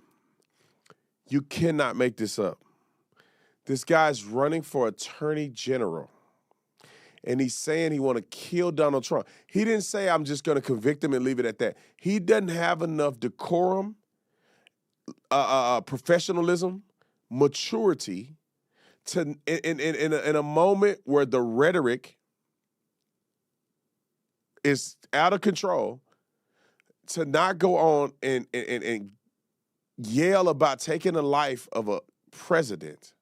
You cannot make this up. This guy's running for attorney general, and he's saying he want to kill Donald Trump. He didn't say, I'm just going to convict him and leave it at that. He doesn't have enough decorum, professionalism, maturity in a moment where the rhetoric is out of control, to not go on and yell about taking the life of a president,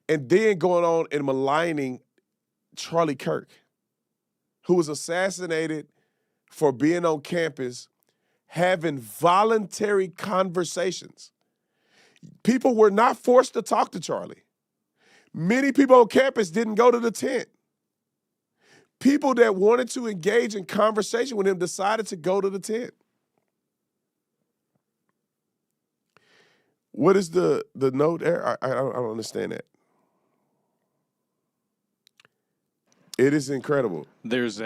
and then going on and maligning Charlie Kirk, who was assassinated for being on campus having voluntary conversations. People were not forced to talk to Charlie. Many people on campus didn't go to the tent. People that wanted to engage in conversation with him decided to go to the tent. What is the note there? I don't understand that. It is incredible. There's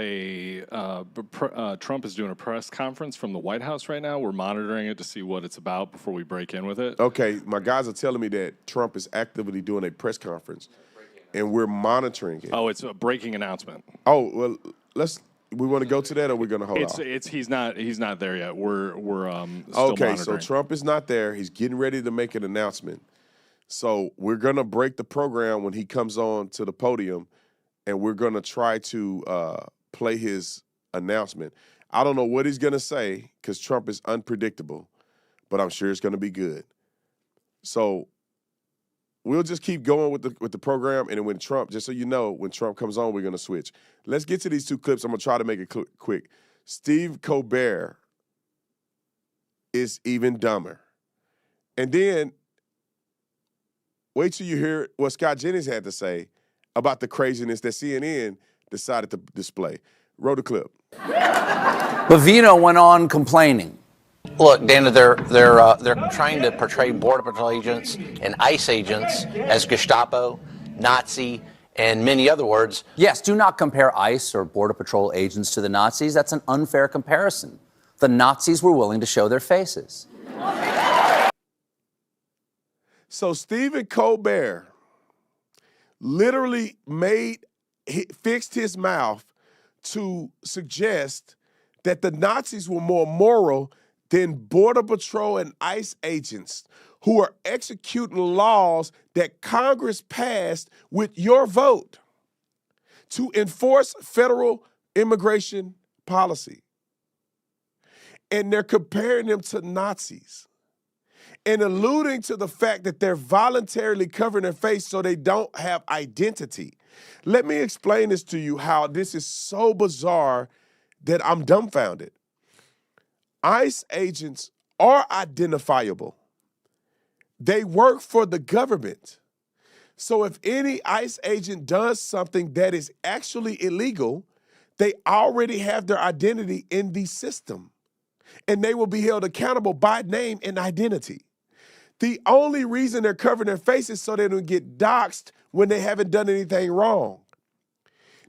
Trump is doing a press conference from the White House right now. We're monitoring it to see what it's about before we break in with it. Okay, my guys are telling me that Trump is actively doing a press conference, and we're monitoring it. Oh, it's a breaking announcement. Oh, well, we want to go to that, or we're going to hold off? He's not there yet. We're still okay, monitoring. So Trump is not there. He's getting ready to make an announcement. So we're going to break the program when he comes on to the podium, and we're going to try to play his announcement. I don't know what he's going to say because Trump is unpredictable, but I'm sure it's going to be good. So we'll just keep going with the program, and then when Trump, just so you know, when Trump comes on, we're going to switch. Let's get to these two clips. I'm going to try to make it quick. Steve Colbert is even dumber. And then wait till you hear what Scott Jennings had to say about the craziness that CNN decided to display. Roll the clip. Bavino went on complaining. Look, Dana, they're trying to portray Border Patrol agents and ICE agents as Gestapo, Nazi, and many other words. Yes, do not compare ICE or Border Patrol agents to the Nazis. That's an unfair comparison. The Nazis were willing to show their faces. So Stephen Colbert literally fixed his mouth to suggest that the Nazis were more moral than Border Patrol and ICE agents who are executing laws that Congress passed with your vote to enforce federal immigration policy. And they're comparing them to Nazis and alluding to the fact that they're voluntarily covering their face so they don't have identity. Let me explain this to you, how this is so bizarre that I'm dumbfounded. ICE agents are identifiable. They work for the government. So if any ICE agent does something that is actually illegal, they already have their identity in the system, and they will be held accountable by name and identity. The only reason they're covering their faces is so they don't get doxxed when they haven't done anything wrong.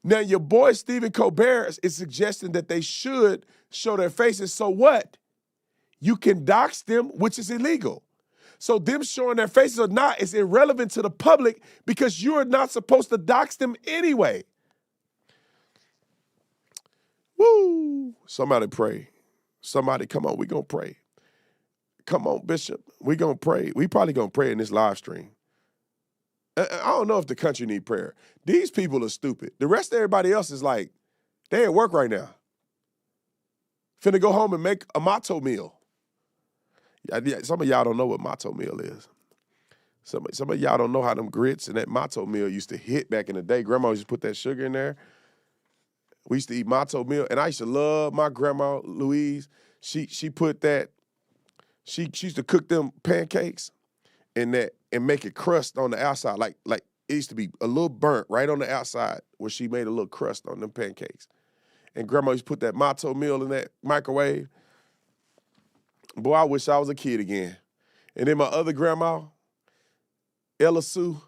Now, your boy Stephen Colbert is suggesting that they should show their faces. So what? You can dox them, which is illegal. So them showing their faces or not is irrelevant to the public because you are not supposed to dox them anyway. Woo! Somebody pray. Somebody, come on, we're going to pray. Come on, Bishop. We're going to pray. We probably going to pray in this live stream. I don't know if the country need prayer. These people are stupid. The rest of everybody else is like, they at work right now. Finna go home and make a matzo meal. Some of y'all don't know what matzo meal is. Some of y'all don't know how them grits and that matzo meal used to hit back in the day. Grandma used to put that sugar in there. We used to eat matzo meal, and I used to love my grandma, Louise. She put that, she used to cook them pancakes and make it crust on the outside. Like it used to be a little burnt right on the outside where she made a little crust on them pancakes. And grandma used to put that matzo meal in that microwave. Boy, I wish I was a kid again. And then my other grandma, Ella Sue,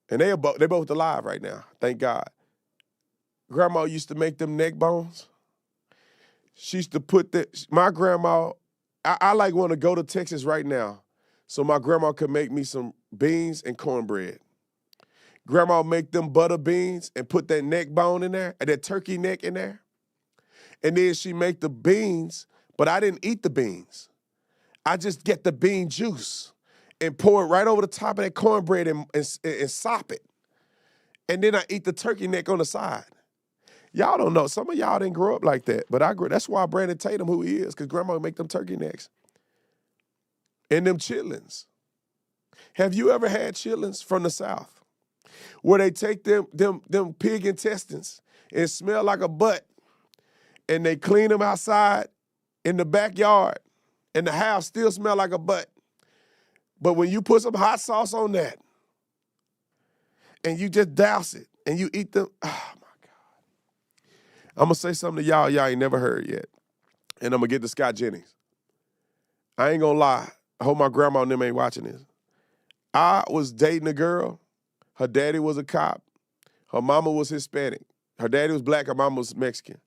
and they both alive right now, thank God. Grandma used to make them neck bones. She used to put my grandma, I like want to go to Texas right now so my grandma could make me some beans and cornbread. Grandma make them butter beans and put that neck bone in there, and that turkey neck in there. And then she make the beans, but I didn't eat the beans. I just get the bean juice and pour it right over the top of that cornbread and sop it. And then I eat the turkey neck on the side. Y'all don't know. Some of y'all didn't grow up like that, but I grew. That's why Brandon Tatum, who he is, because grandma would make them turkey necks and them chitlins. Have you ever had chitlins from the South where they take them pig intestines and smell like a butt and they clean them outside in the backyard and the house still smell like a butt? But when you put some hot sauce on that and you just douse it and you eat them, oh my God. I'm going to say something to y'all ain't never heard yet. And I'm going to get to Scott Jennings. I ain't going to lie. I hope my grandma and them ain't watching this. I was dating a girl. Her daddy was a cop. Her mama was Hispanic. Her daddy was black. Her mama was Mexican.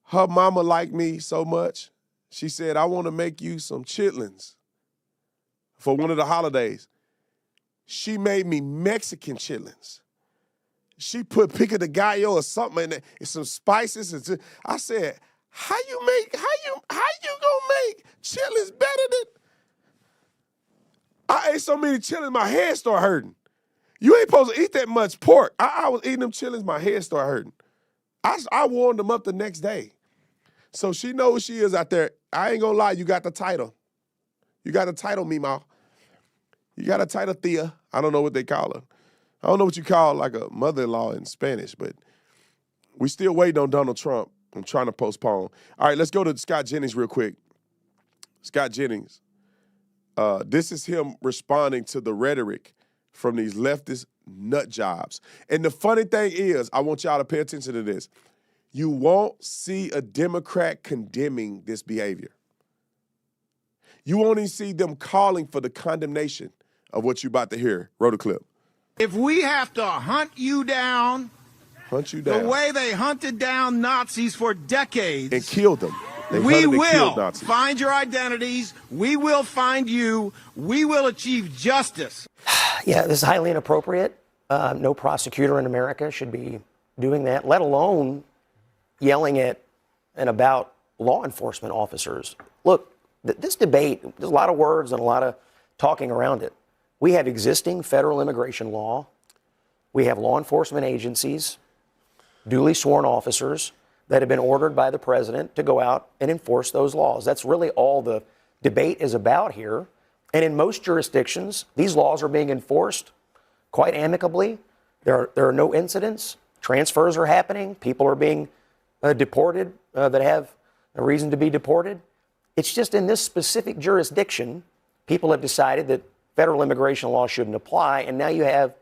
Her mama liked me so much, she said, I want to make you some chitlins for one of the holidays. She made me Mexican chitlins. She put pico de gallo or something in there, and some spices. I said, how you gonna make chitlins better than? I ate so many chitlins, my head started hurting. You ain't supposed to eat that much pork. I was eating them chitlins, my head started hurting. I warmed them up the next day. So she knows who she is out there. I ain't gonna lie, you got the title. You got a title, Mima. You got a title, Thea. I don't know what they call her. I don't know what you call like a mother-in-law in Spanish, but we still waiting on Donald Trump. I'm trying to postpone. All right, let's go to Scott Jennings real quick. Scott Jennings. This is him responding to the rhetoric from these leftist nut jobs. And the funny thing is, I want y'all to pay attention to this. You won't see a Democrat condemning this behavior. You won't even see them calling for the condemnation of what you're about to hear. Roll the clip. If we have to hunt you down the way they hunted down Nazis for decades and killed them. We will find your identities. We will find you. We will achieve justice. Yeah, this is highly inappropriate. No prosecutor in America should be doing that, let alone yelling at and about law enforcement officers. Look, this debate, there's a lot of words and a lot of talking around it. We have existing federal immigration law. We have law enforcement agencies, duly sworn officers that have been ordered by the president to go out and enforce those laws. That's really all the debate is about here. And in most jurisdictions, these laws are being enforced quite amicably. There are no incidents. Transfers are happening. People are being deported that have a reason to be deported. It's just in this specific jurisdiction, people have decided that federal immigration law shouldn't apply. And now you have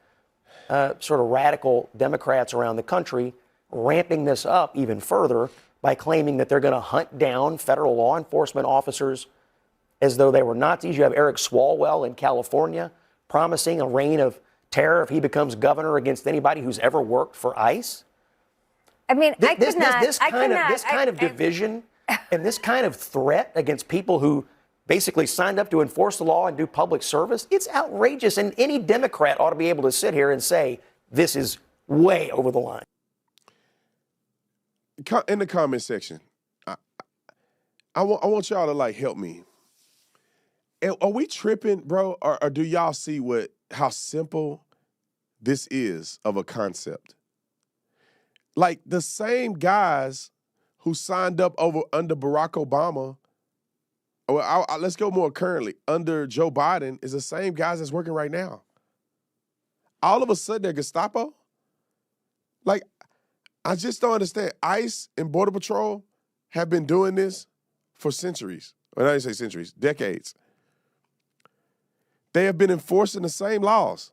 sort of radical Democrats around the country ramping this up even further by claiming that they're going to hunt down federal law enforcement officers as though they were Nazis. You have Eric Swalwell in California promising a reign of terror if he becomes governor against anybody who's ever worked for ICE. I mean, This kind of division and this kind of threat against people who basically signed up to enforce the law and do public service, it's outrageous. And any Democrat ought to be able to sit here and say, this is way over the line. In the comment section, I want y'all to like help me. Are we tripping, bro? Or do y'all see how simple this is of a concept? Like the same guys who signed up under Barack Obama, well, let's go more currently, under Joe Biden, is the same guys that's working right now. All of a sudden, they're Gestapo? Like, I just don't understand. ICE and Border Patrol have been doing this for centuries. Well, I didn't say centuries, decades. They have been enforcing the same laws.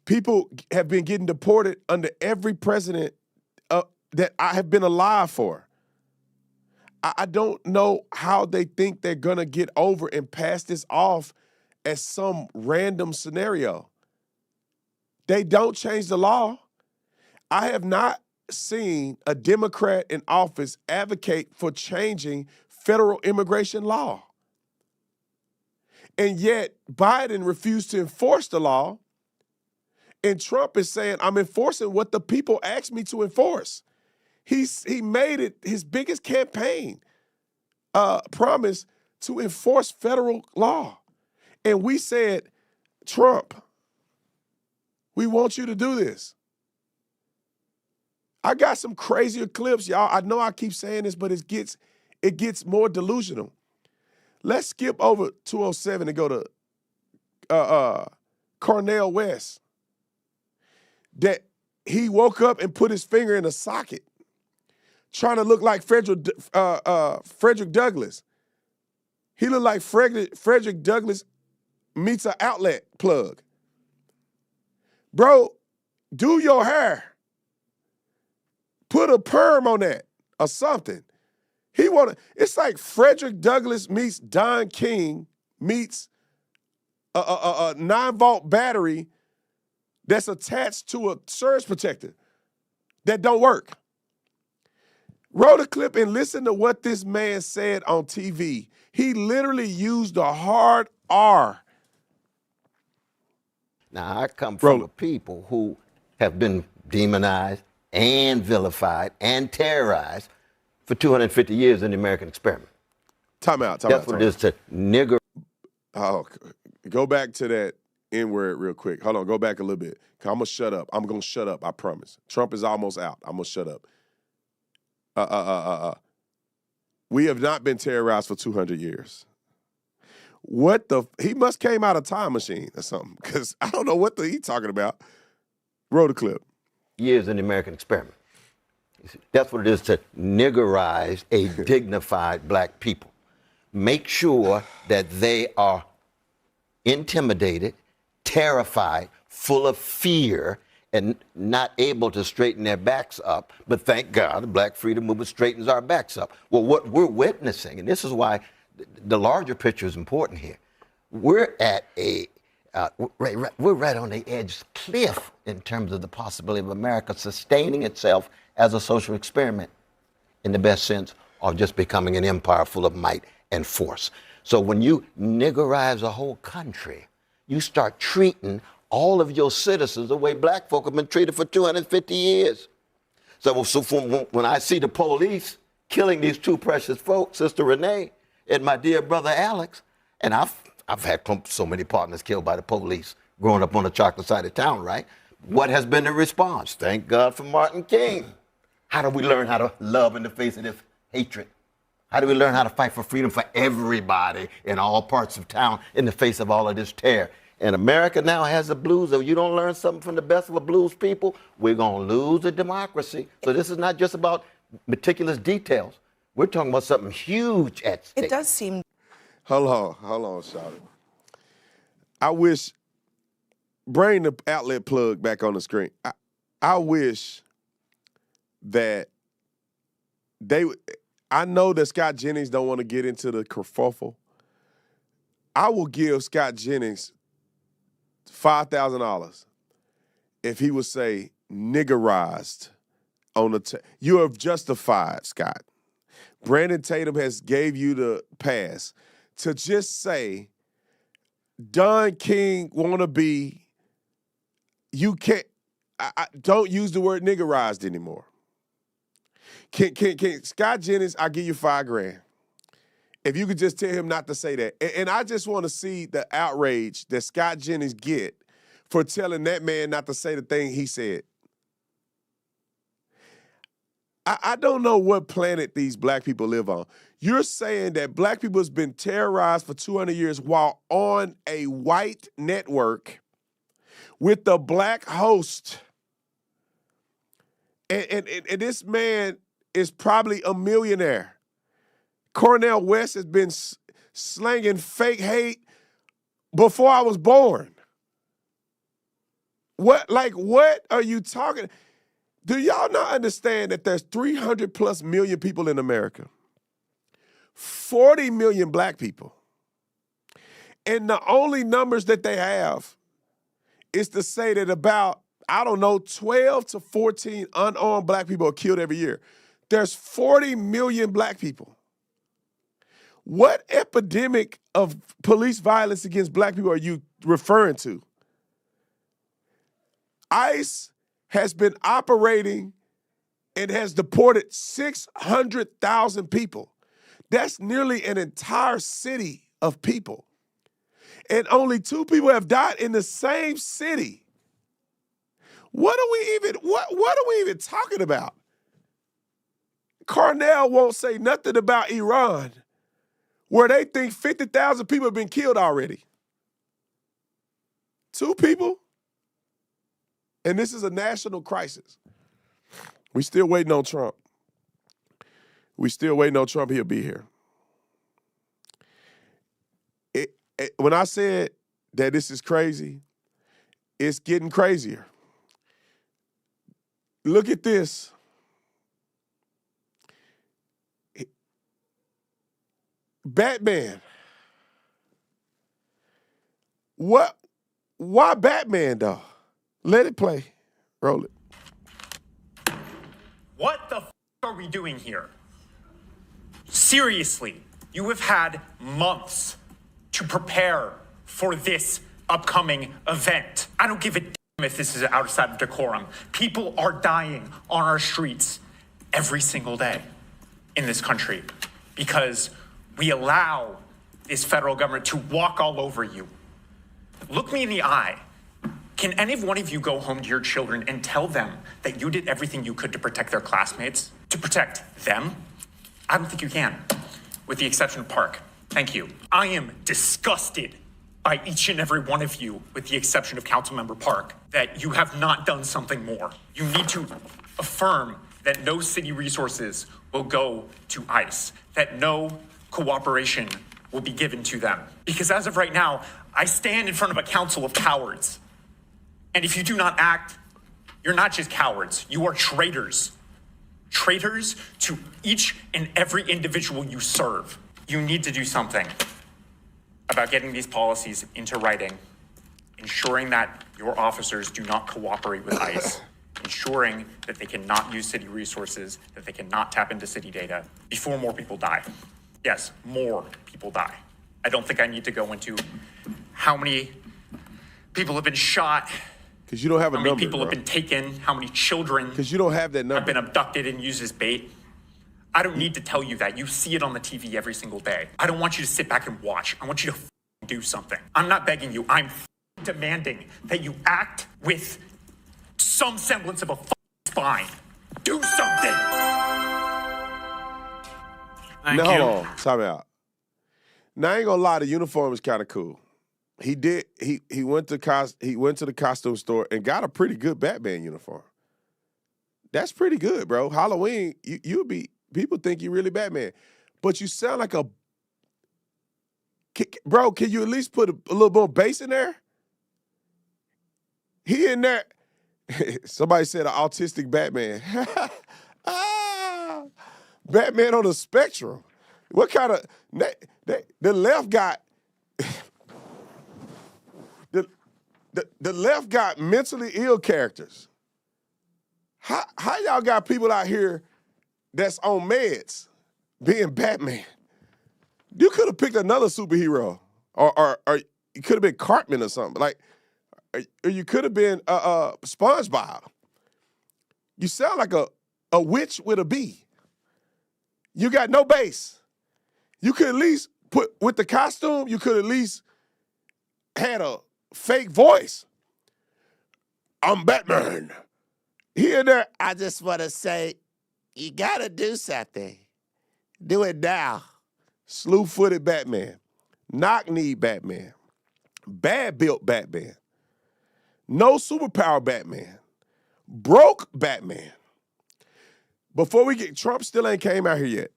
People have been getting deported under every president that I have been alive for. I don't know how they think they're going to get over and pass this off as some random scenario. They don't change the law. I have not seen a Democrat in office advocate for changing federal immigration law. And yet Biden refused to enforce the law. And Trump is saying, I'm enforcing what the people asked me to enforce. He made it his biggest campaign promise to enforce federal law. And we said, Trump, we want you to do this. I got some crazier clips, y'all. I know I keep saying this, but it gets more delusional. Let's skip over 207 and go to Cornel West. That he woke up and put his finger in a socket, trying to look like Frederick Douglass. He looked like Frederick Douglass meets an outlet plug. Bro, do your hair. Put a perm on that or something. It's like Frederick Douglass meets Don King meets a 9-volt battery that's attached to a surge protector that don't work. Roll the clip and listen to what this man said on TV. He literally used a hard R. Now, I come from a people who have been demonized and vilified and terrorized for 250 years in the American experiment. Time out. That's what it is to nigger. Oh, go back to that N-word real quick. Hold on, go back a little bit. I'm going to shut up. I'm going to shut up, I promise. Trump is almost out. I'm going to shut up. We have not been terrorized for 200 years. He must came out of time machine or something, because I don't know what he talking about. Roll the clip. Years in the American experiment. That's what it is to niggerize a dignified black people. Make sure that they are intimidated, terrified, full of fear, and not able to straighten their backs up. But thank God the Black Freedom Movement straightens our backs up. Well, what we're witnessing, and this is why the larger picture is important here, we're at we're right on the edge cliff in terms of the possibility of America sustaining itself as a social experiment in the best sense of just becoming an empire full of might and force. So when you niggerize a whole country, you start treating all of your citizens the way black folk have been treated for 250 years. So when I see the police killing these two precious folks, Sister Renee and my dear brother Alex, and I've had so many partners killed by the police growing up on the chocolate side of town, right? What has been the response? Thank God for Martin King. How do we learn how to love in the face of this hatred? How do we learn how to fight for freedom for everybody in all parts of town in the face of all of this terror? And America now has the blues. If you don't learn something from the best of the blues people, we're going to lose the democracy. So this is not just about meticulous details. We're talking about something huge at stake. It does seem. Hold on, Shawty. I wish, bring the outlet plug back on the screen. I wish that I know that Scott Jennings don't want to get into the kerfuffle. I will give Scott Jennings $5,000 if he would say niggerized on the you have justified, Scott. Brandon Tatum has gave you the pass to just say Don King wanna be, you can't, don't use the word niggerized anymore. Can Scott Jennings, I'll give you $5,000. If you could just tell him not to say that. And I just want to see the outrage that Scott Jennings get for telling that man not to say the thing he said. I don't know what planet these black people live on. You're saying that black people has been terrorized for 200 years while on a white network with the black host. And this man is probably a millionaire. Cornel West has been slanging fake hate before I was born. What are you talking? Do y'all not understand that there's 300 plus million people in America? 40 million black people. And the only numbers that they have is to say that about, 12 to 14 unarmed black people are killed every year. There's 40 million black people. What epidemic of police violence against black people are you referring to? ICE has been operating and has deported 600,000 people. That's nearly an entire city of people. and only 2 people have died in the same city. What are we even talking about? Cornell won't say nothing about Iran, where they think 50,000 people have been killed already. 2 people? And this is a national crisis. We still waiting on Trump. We still waiting on Trump. He'll be here. When I said that this is crazy, it's getting crazier. Look at this. Batman. What? Why Batman, though? Let it play. Roll it. What the f are we doing here? Seriously, you have had months to prepare for this upcoming event. I don't give a damn if this is outside of decorum. People are dying on our streets every single day in this country because we allow this federal government to walk all over you. Look me in the eye. Can any one of you go home to your children and tell them that you did everything you could to protect their classmates? To protect them? I don't think you can, with the exception of Park. Thank you. I am disgusted by each and every one of you, with the exception of Councilmember Park, that you have not done something more. You need to affirm that no city resources will go to ICE, that no cooperation will be given to them. Because as of right now, I stand in front of a council of cowards. And if you do not act, you're not just cowards, you are traitors. Traitors to each and every individual you serve. You need to do something about getting these policies into writing, ensuring that your officers do not cooperate with ICE, ensuring that they cannot use city resources, that they cannot tap into city data before more people die. Yes, more people die. I don't think I need to go into how many people have been shot, because you don't have a number. How many people have been taken, how many children because you don't have that number. Have been abducted and used as bait. I don't need to tell you that. You see it on the TV every single day. I don't want you to sit back and watch. I want you to do something. I'm not begging you. I'm demanding that you act with some semblance of a spine. Do something. Now, hold on. Time out. Now, I ain't gonna lie, the uniform is kind of cool. He went to the costume store and got a pretty good Batman uniform. That's pretty good, bro. Halloween, you'll be, people think you really Batman. But you sound like a, bro, can you at least put a little more bass in there? He in there, somebody said an autistic Batman. Batman on the spectrum. What kind of, the left got, the left got mentally ill characters. How y'all got people out here that's on meds being Batman? You could have picked another superhero, or you could have been Cartman or something. Like, or you could have been SpongeBob. You sound like a witch with a bee. You got no bass. You could at least put, with the costume, you could at least had a fake voice. I'm Batman. Here and there, I just want to say, you got to do something. Do it now. Slew-footed Batman. Knock-kneed Batman. Bad-built Batman. No superpower Batman. Broke Batman. Before we get, Trump still ain't came out here yet.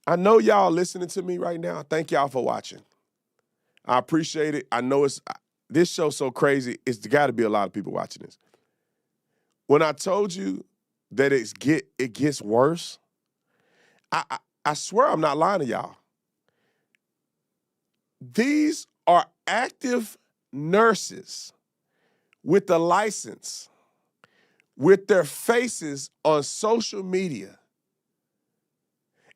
I know y'all listening to me right now. Thank y'all for watching. I appreciate it. I know this show's so crazy. It's got to be a lot of people watching this. When I told you that it gets worse, I swear I'm not lying to y'all. These are active nurses with a license, with their faces on social media.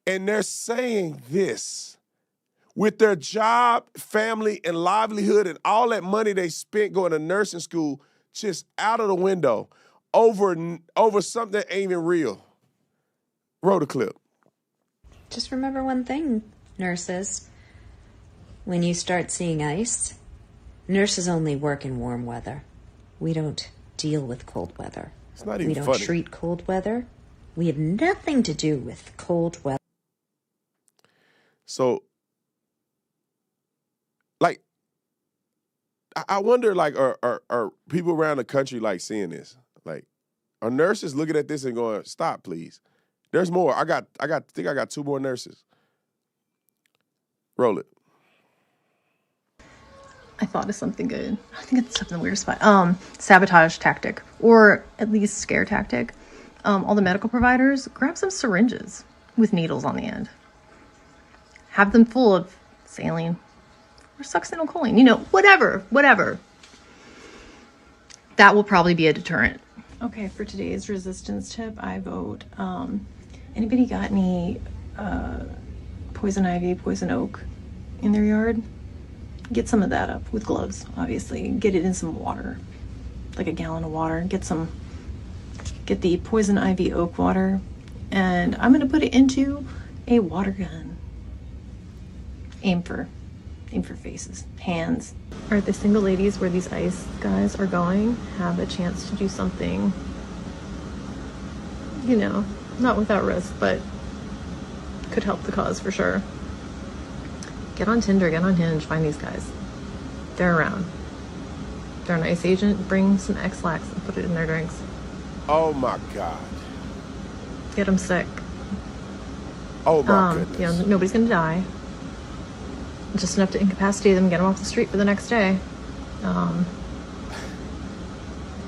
And they're saying this with their job, family, and livelihood and all that money they spent going to nursing school just out of the window over something that ain't even real. Roll the clip. Just remember one thing, nurses. when you start seeing ice, nurses only work in warm weather. We don't deal with cold weather. It's not even We don't funny. treat cold weather. We have nothing to do with cold weather. So, like, I wonder, like, are people around the country, like, seeing this? Like, are nurses looking at this and going, stop, please? There's more. I think I got 2 more nurses. Roll it. I thought of something good. I think it's something weird spot. Sabotage tactic, or at least scare tactic. All the medical providers, grab some syringes with needles on the end. Have them full of saline or succinylcholine, whatever. That will probably be a deterrent. Okay, for today's resistance tip, I vote, anybody got any poison ivy, poison oak in their yard? Get some of that up with gloves, obviously. Get it in some water, like a gallon of water. Get the poison ivy oak water, and I'm gonna put it into a water gun. Aim for faces, hands. All right, the single ladies where these ICE guys are going have a chance to do something, not without risk, but could help the cause for sure. Get on Tinder, get on Hinge, find these guys. They're around. They're an ICE agent. Bring some X-Lax and put it in their drinks. Oh my God. Get them sick. Oh my goodness. Nobody's gonna die. Just enough to incapacitate them, get them off the street for the next day.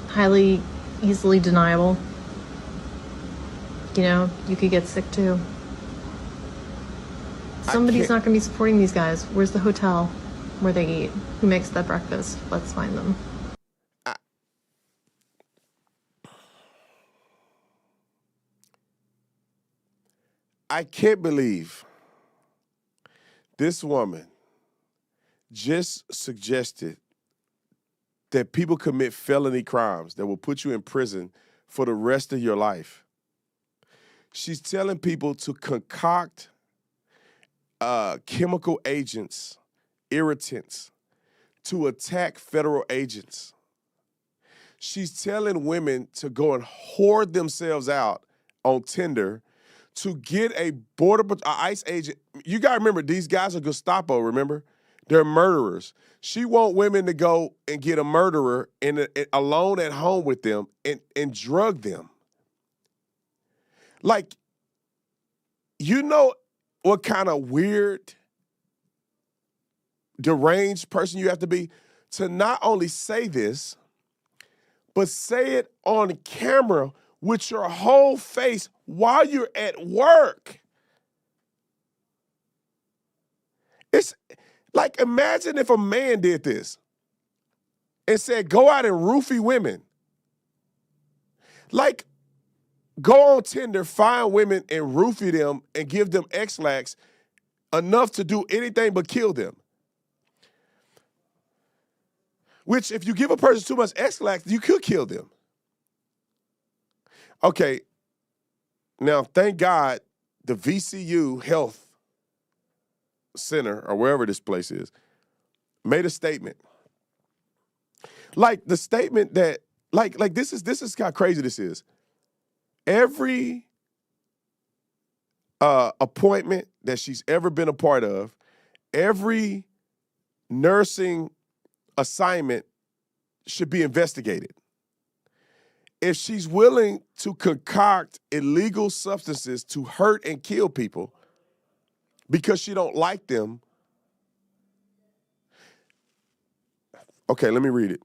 Highly, easily deniable. You could get sick too. Somebody's not going to be supporting these guys. Where's the hotel where they eat? Who makes that breakfast? Let's find them. I can't believe this woman just suggested that people commit felony crimes that will put you in prison for the rest of your life. She's telling people to concoct chemical agents, irritants, to attack federal agents. She's telling women to go and hoard themselves out on Tinder to get a ICE agent. You got to remember, these guys are Gestapo, remember? They're murderers. She want women to go and get a murderer alone at home with them and drug them. Like, what kind of weird, deranged person you have to be to not only say this, but say it on camera with your whole face while you're at work. It's like, imagine if a man did this and said, go out and roofie women. Like, go on Tinder, find women and roofie them and give them X-Lax enough to do anything but kill them. Which, if you give a person too much X-Lax, you could kill them. Okay, now, thank God the VCU Health Center, or wherever this place is, made a statement. Like, the statement that, like this is how crazy this is. Every appointment that she's ever been a part of, every nursing assignment should be investigated. If she's willing to concoct illegal substances to hurt and kill people because she don't like them, okay, let me read it.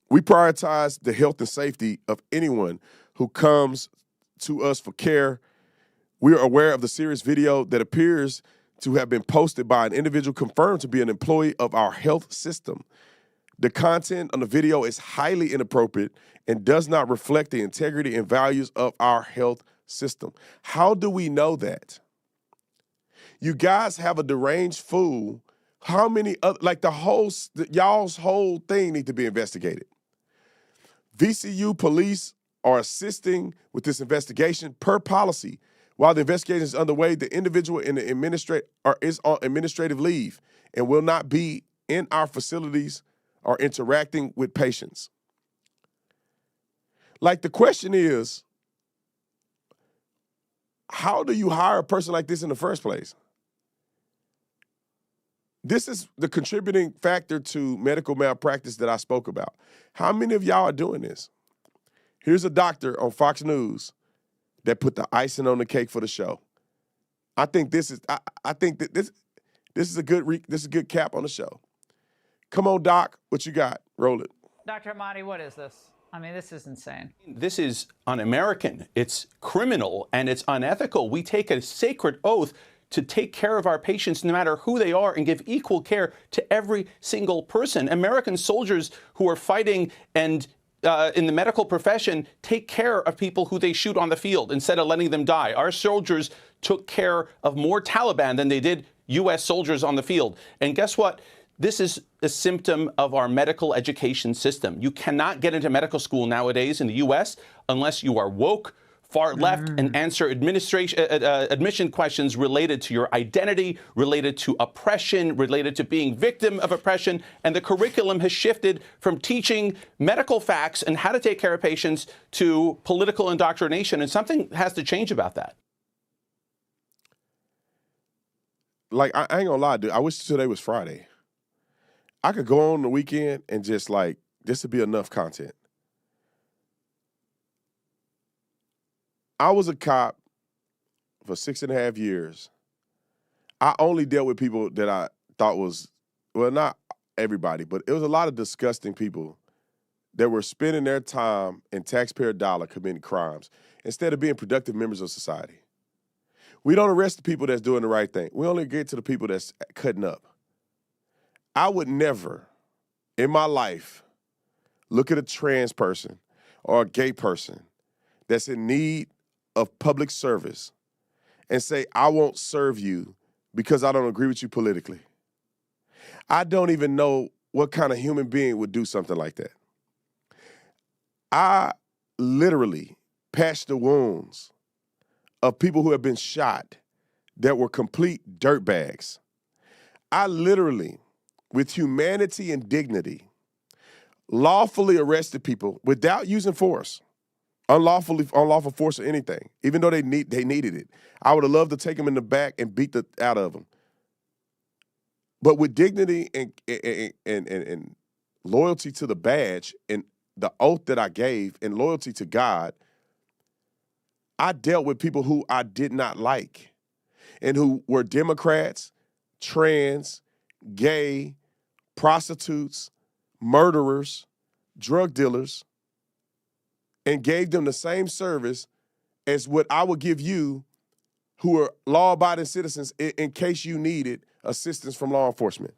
We prioritize the health and safety of anyone who comes to us for care. We are aware of the serious video that appears to have been posted by an individual confirmed to be an employee of our health system. The content on the video is highly inappropriate and does not reflect the integrity and values of our health system. How do we know that? You guys have a deranged fool. How many other, like y'all's whole thing need to be investigated. VCU police are assisting with this investigation per policy. While the investigation is underway, the individual in the is on administrative leave and will not be in our facilities or interacting with patients. Like, the question is, how do you hire a person like this in the first place? This is the contributing factor to medical malpractice that I spoke about. How many of y'all are doing this? Here's a doctor on Fox News that put the icing on the cake for the show. I think this is this is a good cap on the show. Come on, Doc, what you got? Roll it. Dr. Amati, what is this? I mean, this is insane. This is un-American. It's criminal and it's unethical. We take a sacred oath to take care of our patients no matter who they are and give equal care to every single person. American soldiers who are fighting and in the medical profession take care of people who they shoot on the field instead of letting them die. Our soldiers took care of more Taliban than they did U.S. soldiers on the field. And guess what? This is a symptom of our medical education system. You cannot get into medical school nowadays in the U.S. unless you are woke, far left, and answer admission questions related to your identity, related to oppression, related to being victim of oppression. And the curriculum has shifted from teaching medical facts and how to take care of patients to political indoctrination. And something has to change about that. Like, I ain't gonna lie, dude. I wish today was Friday. I could go on the weekend and just, like, this would be enough content. I was a cop for 6.5 years. I only dealt with people that I thought was, well, not everybody, but it was a lot of disgusting people that were spending their time and taxpayer dollar committing crimes instead of being productive members of society. We don't arrest the people that's doing the right thing. We only get to the people that's cutting up. I would never in my life look at a trans person or a gay person that's in need of public service and say, I won't serve you because I don't agree with you politically. I don't even know what kind of human being would do something like that. I literally patched the wounds of people who have been shot that were complete dirtbags. I literally, with humanity and dignity, lawfully arrested people without using force. Unlawful force or anything, even though they needed it. I would have loved to take them in the back and beat the out of them. But with dignity and loyalty to the badge and the oath that I gave and loyalty to God, I dealt with people who I did not like and who were Democrats, trans, gay, prostitutes, murderers, drug dealers, and gave them the same service as what I would give you who are law-abiding citizens in case you needed assistance from law enforcement.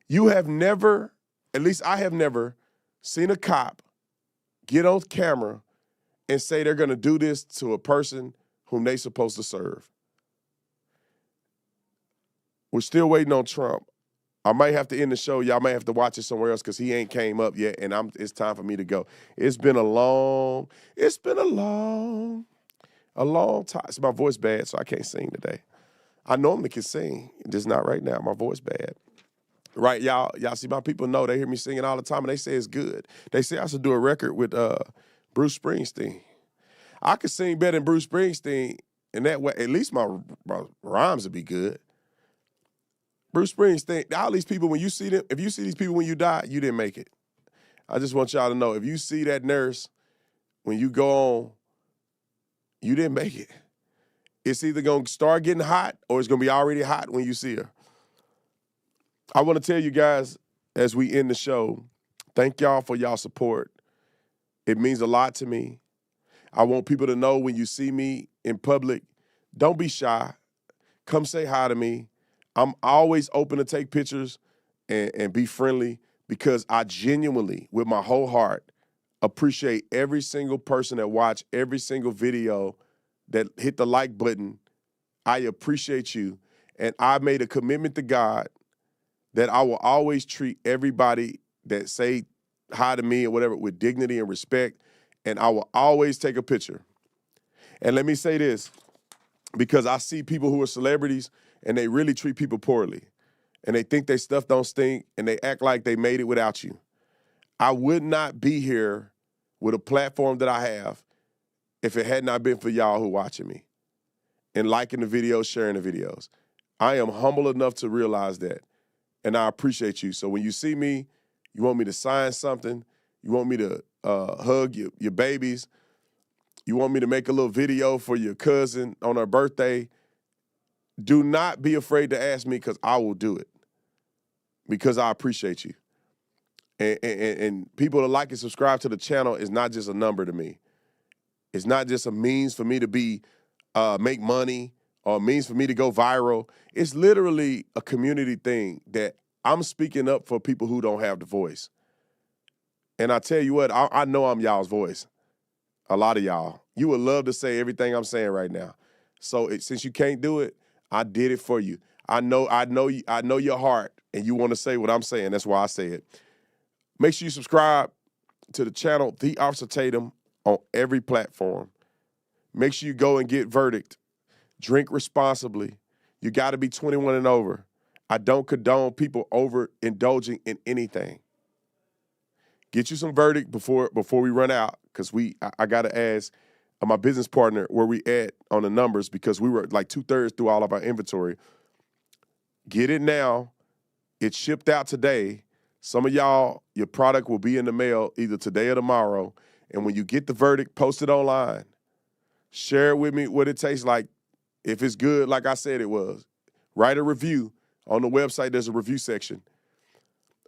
You have never, at least I have never, seen a cop get on camera and say they're going to do this to a person whom they're supposed to serve. We're still waiting on Trump. I might have to end the show. Y'all may have to watch it somewhere else because he ain't came up yet, and it's time for me to go. It's been a long time. It's my voice bad, so I can't sing today. I normally can sing, just not right now. My voice bad. Right, y'all see my people know. They hear me singing all the time, and they say it's good. They say I should do a record with Bruce Springsteen. I could sing better than Bruce Springsteen, and that way, at least my rhymes would be good. Bruce Springsteen, all these people, when you see them, if you see these people when you die, you didn't make it. I just want y'all to know, if you see that nurse when you go on, you didn't make it. It's either going to start getting hot or it's going to be already hot when you see her. I want to tell you guys, as we end the show, thank y'all for y'all support. It means a lot to me. I want people to know when you see me in public, don't be shy. Come say hi to me. I'm always open to take pictures and be friendly because I genuinely, with my whole heart, appreciate every single person that watched every single video that hit the like button. I appreciate you. And I made a commitment to God that I will always treat everybody that say hi to me or whatever with dignity and respect, and I will always take a picture. And let me say this. because I see people who are celebrities and they really treat people poorly. And they think their stuff don't stink and they act like they made it without you. I would not be here with a platform that I have if it had not been for y'all who watching me and liking the videos, sharing the videos. I am humble enough to realize that, and I appreciate you. So when you see me, you want me to sign something, you want me to hug your babies, you want me to make a little video for your cousin on her birthday, do not be afraid to ask me because I will do it because I appreciate you. And people that like and subscribe to the channel is not just a number to me. It's not just a means for me to be make money or a means for me to go viral. It's literally a community thing that I'm speaking up for people who don't have the voice. And I tell you what, I know I'm y'all's voice. A lot of y'all. You would love to say everything I'm saying right now. So since you can't do it, I did it for you. I know your heart, and you want to say what I'm saying. That's why I say it. Make sure you subscribe to the channel, The Officer Tatum, on every platform. Make sure you go and get Verdict. Drink responsibly. You got to be 21 and over. I don't condone people overindulging in anything. Get you some Verdict before we run out, because I got to ask my business partner where we at on the numbers, because we were like 2/3 through all of our inventory. Get it now. It's shipped out today. Some of y'all, your product will be in the mail either today or tomorrow. And when you get the Verdict, post it online. Share it with me what it tastes like. If it's good, like I said it was, write a review. On the website, there's a review section.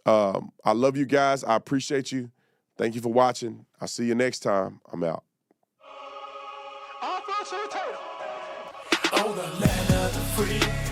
I love you guys. I appreciate you. Thank you for watching. I'll see you next time. I'm out. On the land of the free.